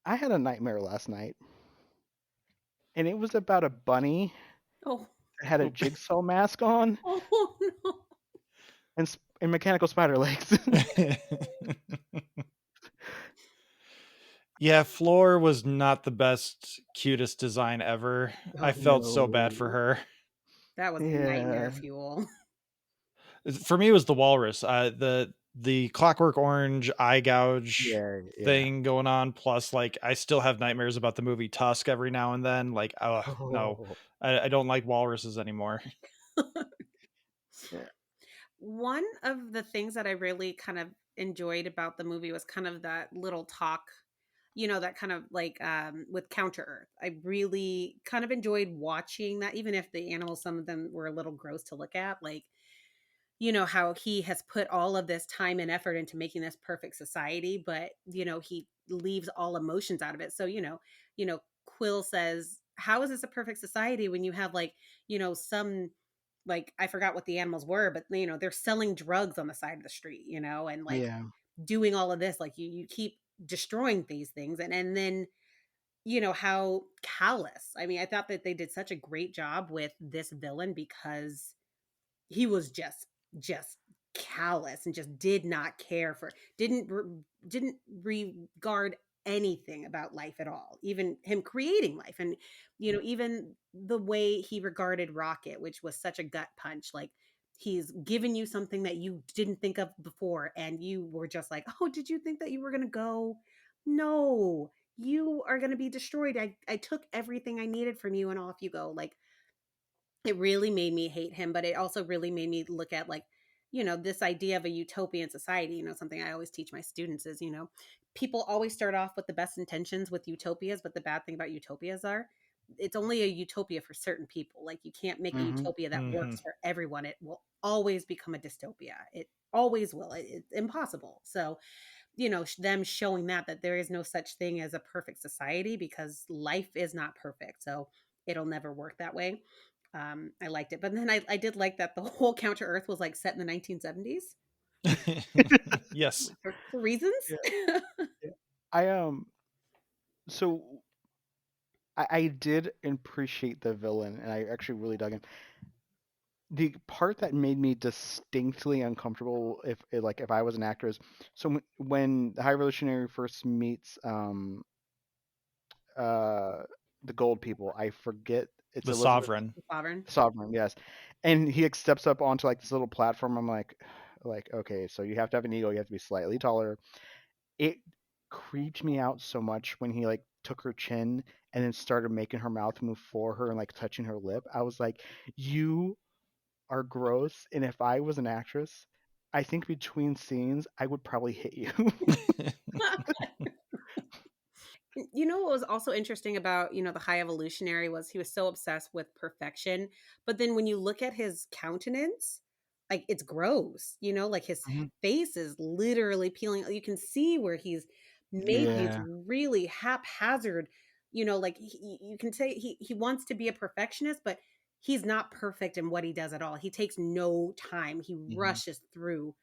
I had a nightmare last night, and it was about a bunny Oh. that had a jigsaw mask on Oh no. and mechanical spider legs. Yeah, Floor was not the best, cutest design ever. I felt so bad for her. That was nightmare fuel. For me, it was the walrus. The Clockwork Orange eye gouge thing going on. Plus, like, I still have nightmares about the movie Tusk every now and then. Like, no, I don't like walruses anymore. Yeah. One of the things that I really kind of enjoyed about the movie was kind of that little talk, that kind of like with Counter Earth. I really kind of enjoyed watching that, even if the animals, some of them were a little gross to look at, like, how he has put all of this time and effort into making this perfect society, but, he leaves all emotions out of it. So, Quill says, how is this a perfect society when you have like, some, like, I forgot what the animals were, but they're selling drugs on the side of the street, and like doing all of this, like you keep destroying these things. And then how callous. I mean, I thought that they did such a great job with this villain because he was just callous and just did not care for didn't regard anything about life at all, even him creating life. And even the way he regarded Rocket, which was such a gut punch. Like, he's given you something that you didn't think of before, and you were just like, oh, did you think that you were going to go? No, you are going to be destroyed. I took everything I needed from you, and off you go. Like, it really made me hate him, but it also really made me look at, like, this idea of a utopian society. Something I always teach my students is, people always start off with the best intentions with utopias, but the bad thing about utopias are it's only a utopia for certain people. Like, you can't make a Hmm. utopia that Hmm. works for everyone. It will always become a dystopia. It always will. It's impossible. So, them showing that there is no such thing as a perfect society, because life is not perfect. So it'll never work that way. I liked it. But then I did like that the whole Counter Earth was like set in the 1970s Yes. for reasons. Yeah. Yeah. I so I did appreciate the villain, and I actually really dug him. The part that made me distinctly uncomfortable, if I was an actor, is when the High Revolutionary first meets uh the gold people. I forget, it's The Elizabeth Sovereign. Sovereign. Sovereign, yes. And he steps up onto like this little platform. I'm like, okay, so you have to have an ego, you have to be slightly taller. It creeped me out so much when he like took her chin and then started making her mouth move for her and like touching her lip. I was like, you are gross. And if I was an actress, I think between scenes I would probably hit you. What was also interesting about, the High Evolutionary was he was so obsessed with perfection. But then when you look at his countenance, like, it's gross, like his Mhm. face is literally peeling. You can see where he's made these Yeah. really haphazard, like, you can say he wants to be a perfectionist, but he's not perfect in what he does at all. He takes no time. He Mhm. rushes through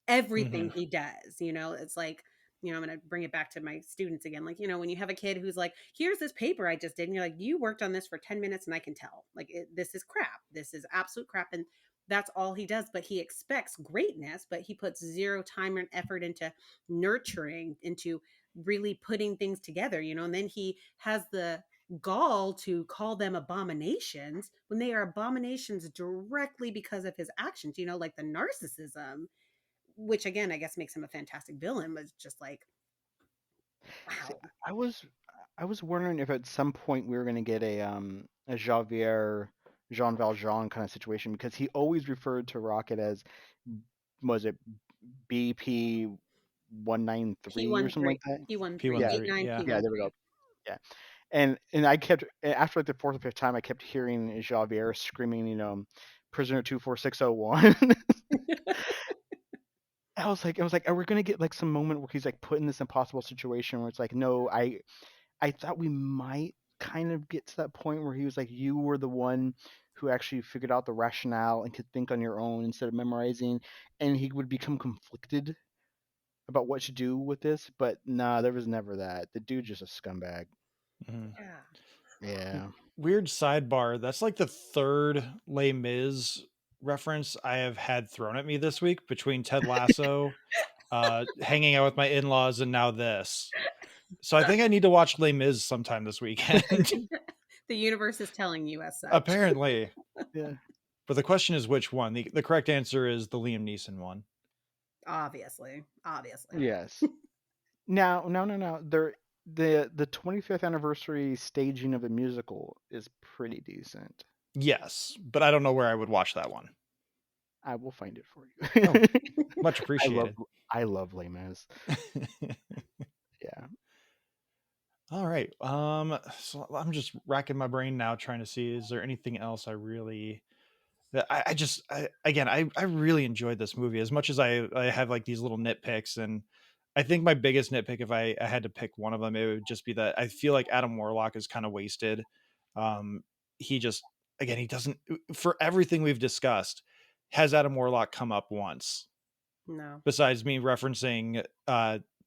everything Hmm. he does. It's like, I'm going to bring it back to my students again. Like, when you have a kid who's like, here's this paper I just did, and you're like, you worked on this for 10 minutes and I can tell, like, this is crap. This is absolute crap. And that's all he does. But he expects greatness, but he puts zero time and effort into nurturing, into really putting things together, and then he has the gall to call them abominations when they are abominations directly because of his actions, like the narcissism, which again, I guess makes him a fantastic villain, but it's just like, See, wow. I was wondering if at some point we were going to get a Jean Valjean kind of situation, because he always referred to Rocket as, was it BP 193 or something like that? He won three, Yeah, eight, P13. nine, Yeah. yeah, there we go. Yeah. And I kept, after like the fourth or fifth time, I kept hearing Javier screaming, prisoner 24601. I was like, are we gonna get like some moment where he's like put in this impossible situation where it's like, no, I thought we might kind of get to that point where he was like, you were the one who actually figured out the rationale and could think on your own instead of memorizing, and he would become conflicted about what to do with this. But nah, there was never that. The dude's just a scumbag. Mhm. Yeah. Yeah. Weird sidebar. That's like the third Les Mis reference I have had thrown at me this week, between Ted Lasso, hanging out with my in-laws, and now this. So I think I need to watch Les Mis sometime this weekend. The universe is telling you as such. Apparently. Yeah. But the question is which one? The correct answer is the Liam Neeson one. Obviously. Yes. Now, no. The 25th anniversary staging of a musical is pretty decent. Yes, but I don't know where I would watch that one. I will find it for Oh, you. much I love appreciated. I love Les Mis. Yeah. All right. So I'm just racking my brain now trying to see, is there anything else I really that I just again I really enjoyed this movie as much as I have like these little nitpicks. And I think my biggest nitpick, if I had to pick one of them, it would just be that I feel like Adam Warlock is kind of wasted. Um he just, again, he doesn't, for everything we've discussed, has Adam Warlock come up once No. besides me referencing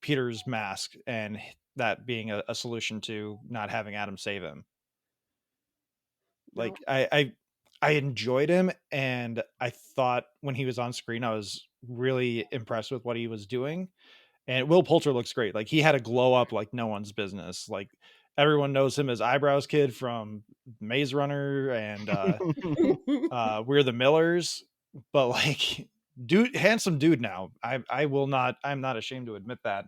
Peter's mask and that being a solution to not having Adam save him. No. Like I enjoyed him, and I thought when he was on screen, I was really impressed with what he was doing. And Will Poulter looks great. Like he had a glow up like no one's business. Like everyone knows him as Eyebrows Kid from Maze Runner and We're the Millers. But like dude, handsome dude now. I'm not ashamed to admit that.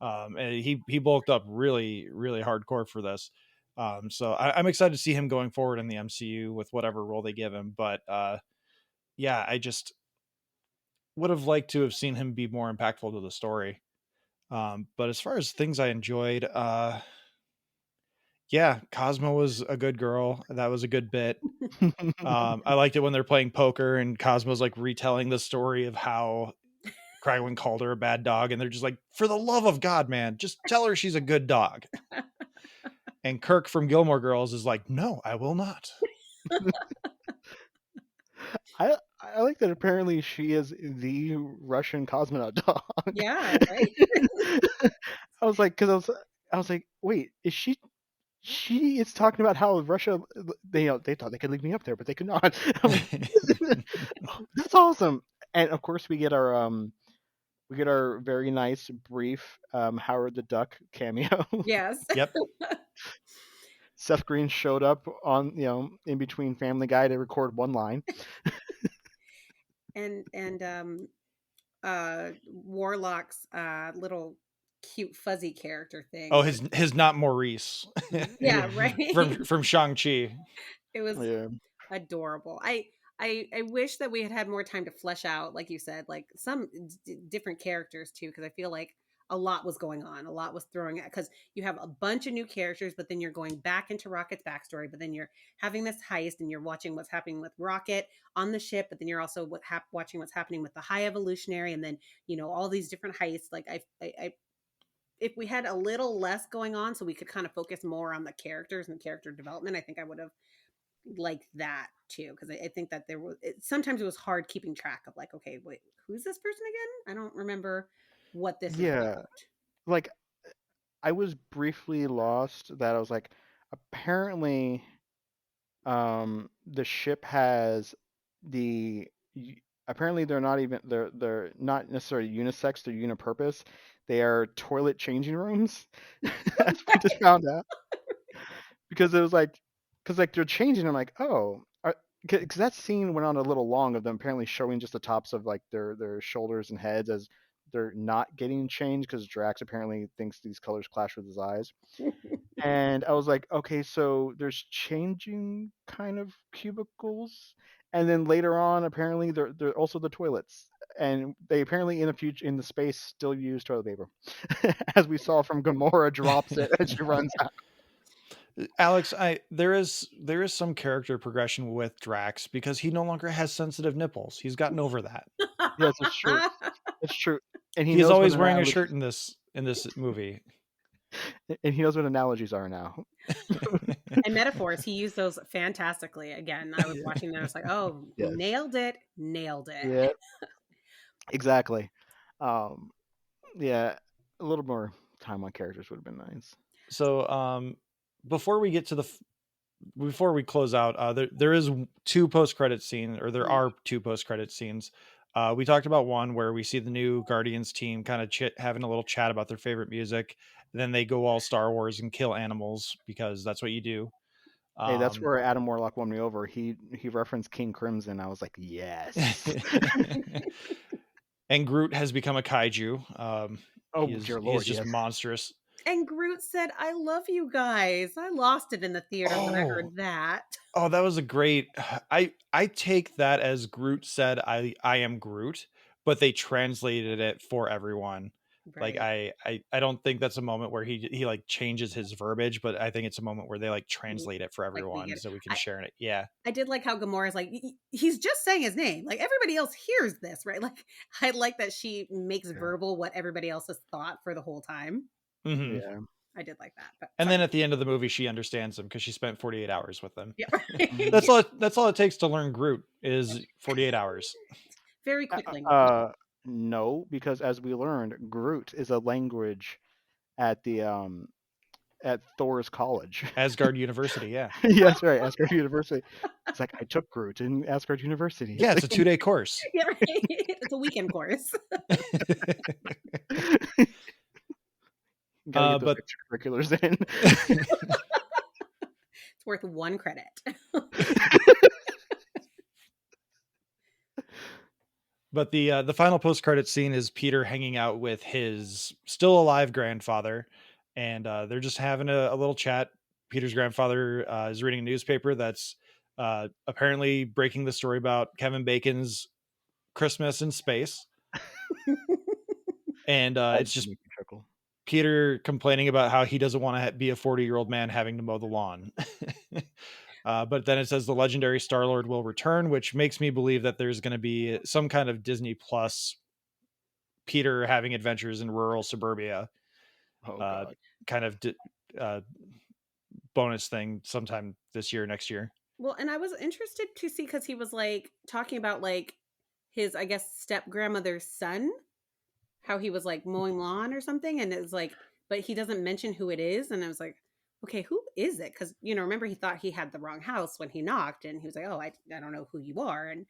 And he bulked up really, really hardcore for this. So I'm excited to see him going forward in the MCU with whatever role they give him. But yeah, I just would have liked to have seen him be more impactful to the story. But as far as things I enjoyed, yeah, Cosmo was a good girl. That was a good bit. I liked it when they're playing poker and Cosmo's like retelling the story of how Cragwin called her a bad dog, and they're just like, for the love of God, man, just tell her she's a good dog. And Kirk from Gilmore Girls is like, no, I will not. I like that apparently she is the Russian cosmonaut dog. Yeah, right. I was like, I was like, wait, is she? She is talking about how Russia, they thought they could leave me up there, but they could not. I'm like, that's awesome. And of course, we get our very nice brief Howard the Duck cameo. Yes. Yep. Seth Green showed up on in between Family Guy to record one line. And Warlock's little cute fuzzy character thing. Oh, his not Maurice. Yeah, right. from Shang-Chi. It was Yeah. adorable. I wish that we had had more time to flesh out, like you said, like some different characters too, because I feel like a lot was going on. A lot was throwing at, because you have a bunch of new characters, but then you're going back into Rocket's backstory, but then you're having this heist and you're watching what's happening with Rocket on the ship, but then you're also watching what's happening with the High Evolutionary, and then all these different heists. Like I if we had a little less going on, so we could kind of focus more on the characters and character development, I think I would have liked that too, because I think that sometimes it was hard keeping track of, like, okay, wait, who's this person again? I don't remember what this is about. Like I was briefly lost that I was like, apparently the ship has apparently they're not necessarily unisex, they're unipurpose. They are toilet changing rooms. As we just found out. Because it was like, they're changing. I'm like, oh, because that scene went on a little long of them apparently showing just the tops of like their shoulders and heads as they're not getting changed, because Drax apparently thinks these colors clash with his eyes. And I was like, okay, so there's changing kind of cubicles, and then later on apparently they're also the toilets, and they apparently in the space still use toilet paper, as we saw from Gamora drops it as she runs out. Alex, there is some character progression with Drax, because he no longer has sensitive nipples. He's gotten over that. Yes, it's true. It's true. And he's always wearing a shirt in this movie. And he knows what analogies are now. And metaphors, he used those fantastically. Again, I was watching that, I was like, oh, yes. Nailed it. Yeah, exactly. Yeah, a little more time on characters would have been nice. So before we close out, there is two post-credit scenes, or there are two post-credit scenes. We talked about one where we see the new Guardians team kind of having a little chat about their favorite music. Then they go all Star Wars and kill animals, because that's what you do. Hey, that's where Adam Warlock won me over. He referenced King Crimson. I was like, yes. And Groot has become a kaiju. Dear Lord, he's just monstrous. And Groot said, I love you guys. I lost it in the theater when I heard that. Oh, that was a great... I take that as Groot said, I am Groot, but they translated it for everyone. Right. Like, I don't think that's a moment where he like changes his verbiage, but I think it's a moment where they like translate it for everyone, like so we can share it. Yeah. I did like how Gamora's like, he's just saying his name. Like, everybody else hears this, right? Like, I like that she makes verbal what everybody else has thought for the whole time. Mm-hmm. Yeah. I did like that. But and then at the end of the movie, she understands him because she spent 48 hours with him. Yeah. That's all it takes to learn Groot is 48 hours. Very quickly. No, because as we learned, Groot is a language, at the at Thor's college. Asgard University, yeah. Yes, right, Asgard University. It's like I took Groot in Asgard University. Yeah, it's a 2-day course. Yeah, right. It's a weekend course. Gotta get those But extracurriculars in. It's worth 1 credit. But the final post-credit scene is Peter hanging out with his still alive grandfather, and they're just having a little chat. Peter's grandfather is reading a newspaper that's apparently breaking the story about Kevin Bacon's Christmas in space, and That it's did just make me chuckle. Peter complaining about how he doesn't want to be a 40-year-old man having to mow the lawn. But then it says the legendary Star-Lord will return, which makes me believe that there's going to be some kind of Disney Plus Peter having adventures in rural suburbia Oh god. kind of bonus thing sometime this year, next year. Well, and I was interested to see because he was like talking about like his, I guess, step grandmother's son, how he was like mowing lawn or something, and it was like, but he doesn't mention who it is, and I was like, okay, who is it? Because remember he thought he had the wrong house when he knocked, and he was like, oh, I don't know who you are, and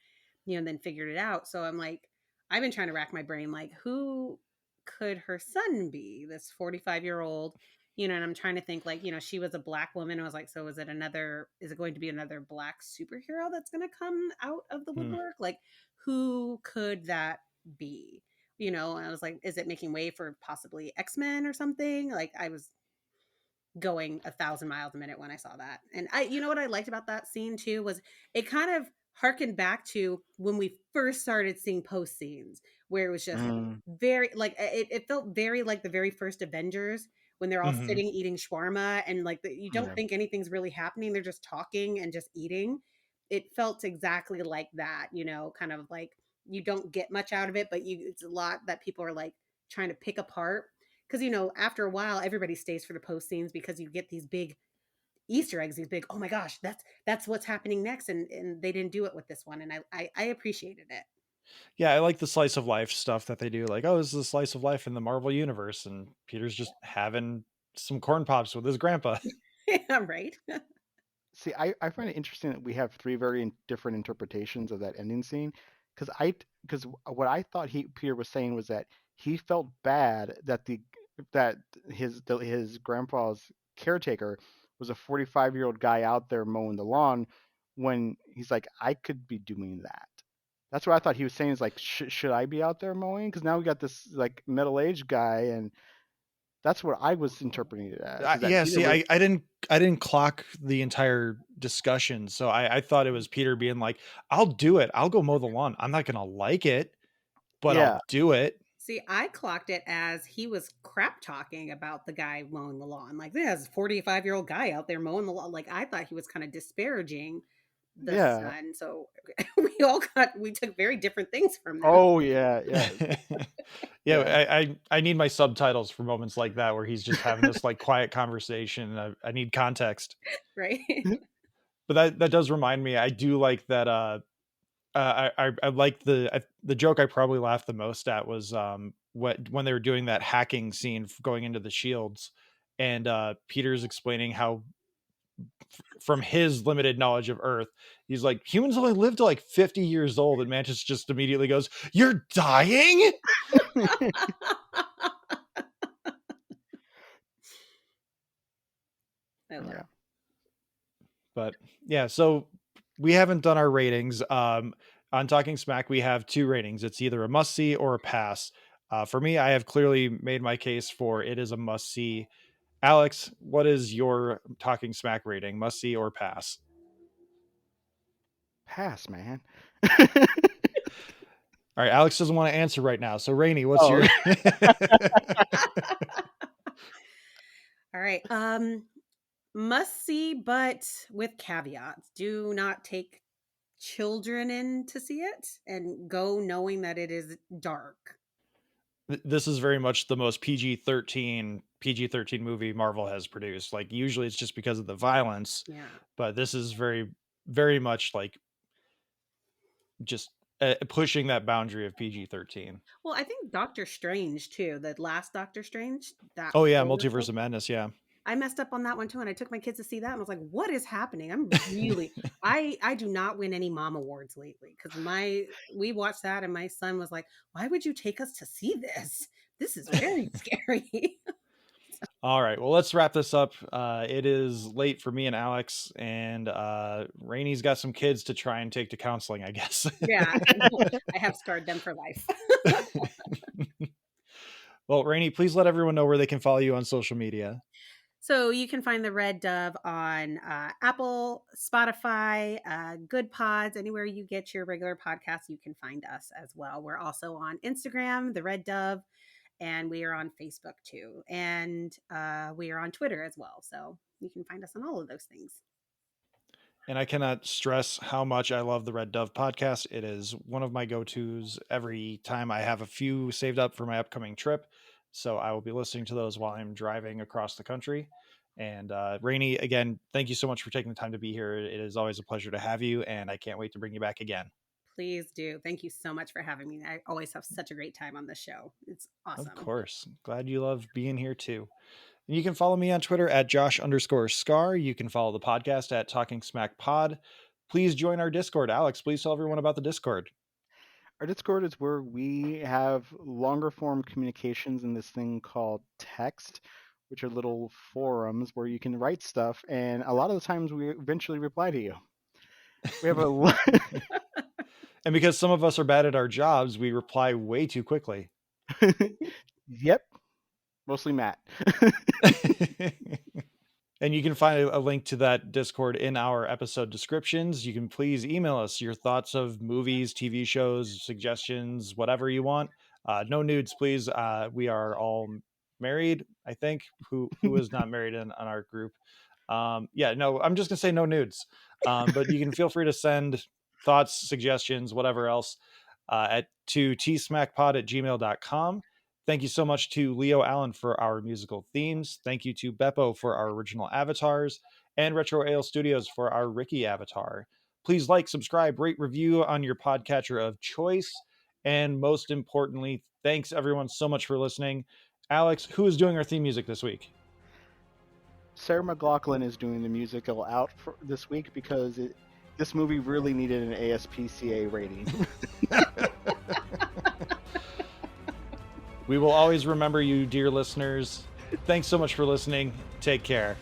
then figured it out. So I'm like, I've been trying to rack my brain, like who could her son be? This 45-year-old. And I'm trying to think like, she was a Black woman. I was like, so is it going to be another Black superhero that's going to come out of the woodwork? Like, who could that be? And I was like, is it making way for possibly X-Men or something? Like, I was going 1,000 miles a minute when I saw that. And what I liked about that scene too was it kind of harkened back to when we first started seeing post scenes where it was just very like, it felt very like the very first Avengers when they're all sitting eating shawarma and like you don't think anything's really happening. They're just talking and just eating. It felt exactly like that, kind of like you don't get much out of it, but it's a lot that people are like trying to pick apart. Because, after a while, everybody stays for the post scenes because you get these big Easter eggs, these big, oh my gosh, that's what's happening next. And they didn't do it with this one. And I appreciated it. Yeah, I like the slice of life stuff that they do. Like, oh, this is a slice of life in the Marvel universe, and Peter's just having some corn pops with his grandpa. Yeah, right. See, I find it interesting that we have 3 very different interpretations of that ending scene. Because what I thought Peter was saying was that he felt bad that his grandpa's caretaker was a 45-year-old guy out there mowing the lawn, when he's like, I could be doing that. That's what I thought he was saying, is like, should I be out there mowing? Because now we got this like middle-aged guy, and that's what I was interpreting it as. Yeah, see, I didn't clock the entire discussion, so I thought it was Peter being like, I'll do it. I'll go mow the lawn. I'm not gonna like it, but Yeah. I'll do it. See, I clocked it as he was crap talking about the guy mowing the lawn. Like, there's a 45-year-old guy out there mowing the lawn. Like, I thought he was kind of disparaging the son. So we took very different things from that. Oh yeah. I need my subtitles for moments like that where he's just having this like quiet conversation. And I need context, right? But that does remind me. I do like that. I like the joke I probably laughed the most at was when they were doing that hacking scene going into the shields, and Peter's explaining how from his limited knowledge of Earth, he's like, humans only live to like 50 years old, and Mantis just immediately goes, "You're dying." Yeah. But yeah, so we haven't done our ratings. On Talking Smack, we have 2 ratings. It's either a must see or a pass. For me, I have clearly made my case for it is a must see. Alex, what is your Talking Smack rating? Must see or pass? Pass, man. All right, Alex doesn't want to answer right now. So Rainey, what's your All right. Must see, but with caveats. Do not take children in to see it, and go knowing that it is dark. This is very much the most PG-13 movie Marvel has produced. Like, usually it's just because of the violence. Yeah. But this is very, very much like just pushing that boundary of PG-13. Well, I think Doctor Strange too. The last Doctor Strange. That Oh yeah, whole Multiverse thing, of Madness. Yeah. I messed up on that one too, and I took my kids to see that, and was like, "What is happening?" I'm really, I do not win any mom awards lately because we watched that, and my son was like, "Why would you take us to see this? This is very scary." All right, well, let's wrap this up. It is late for me and Alex, and Rainey's got some kids to try and take to counseling, I guess. Yeah, I have scarred them for life. Well, Rainey, please let everyone know where they can follow you on social media. So you can find the Red Dove on Apple, Spotify, Good Pods, anywhere you get your regular podcasts, you can find us as well. We're also on Instagram, the Red Dove, and we are on Facebook too. And we are on Twitter as well. So you can find us on all of those things. And I cannot stress how much I love the Red Dove podcast. It is one of my go-tos every time I have a few saved up for my upcoming trip. So I will be listening to those while I'm driving across the country. And Rainey, again, thank you so much for taking the time to be here. It is always a pleasure to have you, and I can't wait to bring you back again. Please do. Thank you so much for having me. I always have such a great time on this show. It's awesome. Of course. Glad you love being here too. And you can follow me on Twitter at Josh_Scar. You can follow the podcast at Talking Smack Pod. Please join our Discord. Alex, please tell everyone about the Discord. Our Discord is where we have longer form communications in this thing called text, which are little forums where you can write stuff, and a lot of the times we eventually reply to you. We have a And because some of us are bad at our jobs, we reply way too quickly. Yep. Mostly Matt. And you can find a link to that Discord in our episode descriptions. You can please email us your thoughts of movies, TV shows, suggestions, whatever you want. No nudes, please. We are all married, I think. Who is not married on our group? Yeah, no, I'm just gonna say no nudes. But you can feel free to send thoughts, suggestions, whatever else, to tsmackpod@gmail.com. Thank you so much to Leo Allen for our musical themes. Thank you to Beppo for our original avatars, and Retro Ale Studios for our Ricky avatar. Please like, subscribe, rate, review on your podcatcher of choice. And most importantly, thanks everyone so much for listening. Alex, who is doing our theme music this week? Sarah McLachlan is doing the musical out for this week because this movie really needed an ASPCA rating. We will always remember you, dear listeners. Thanks so much for listening. Take care.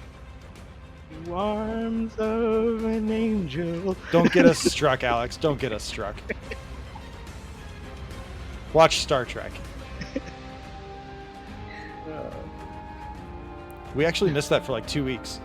Arms of an angel. Don't get us struck, Alex. Don't get us struck. Watch Star Trek. We actually missed that for like 2 weeks.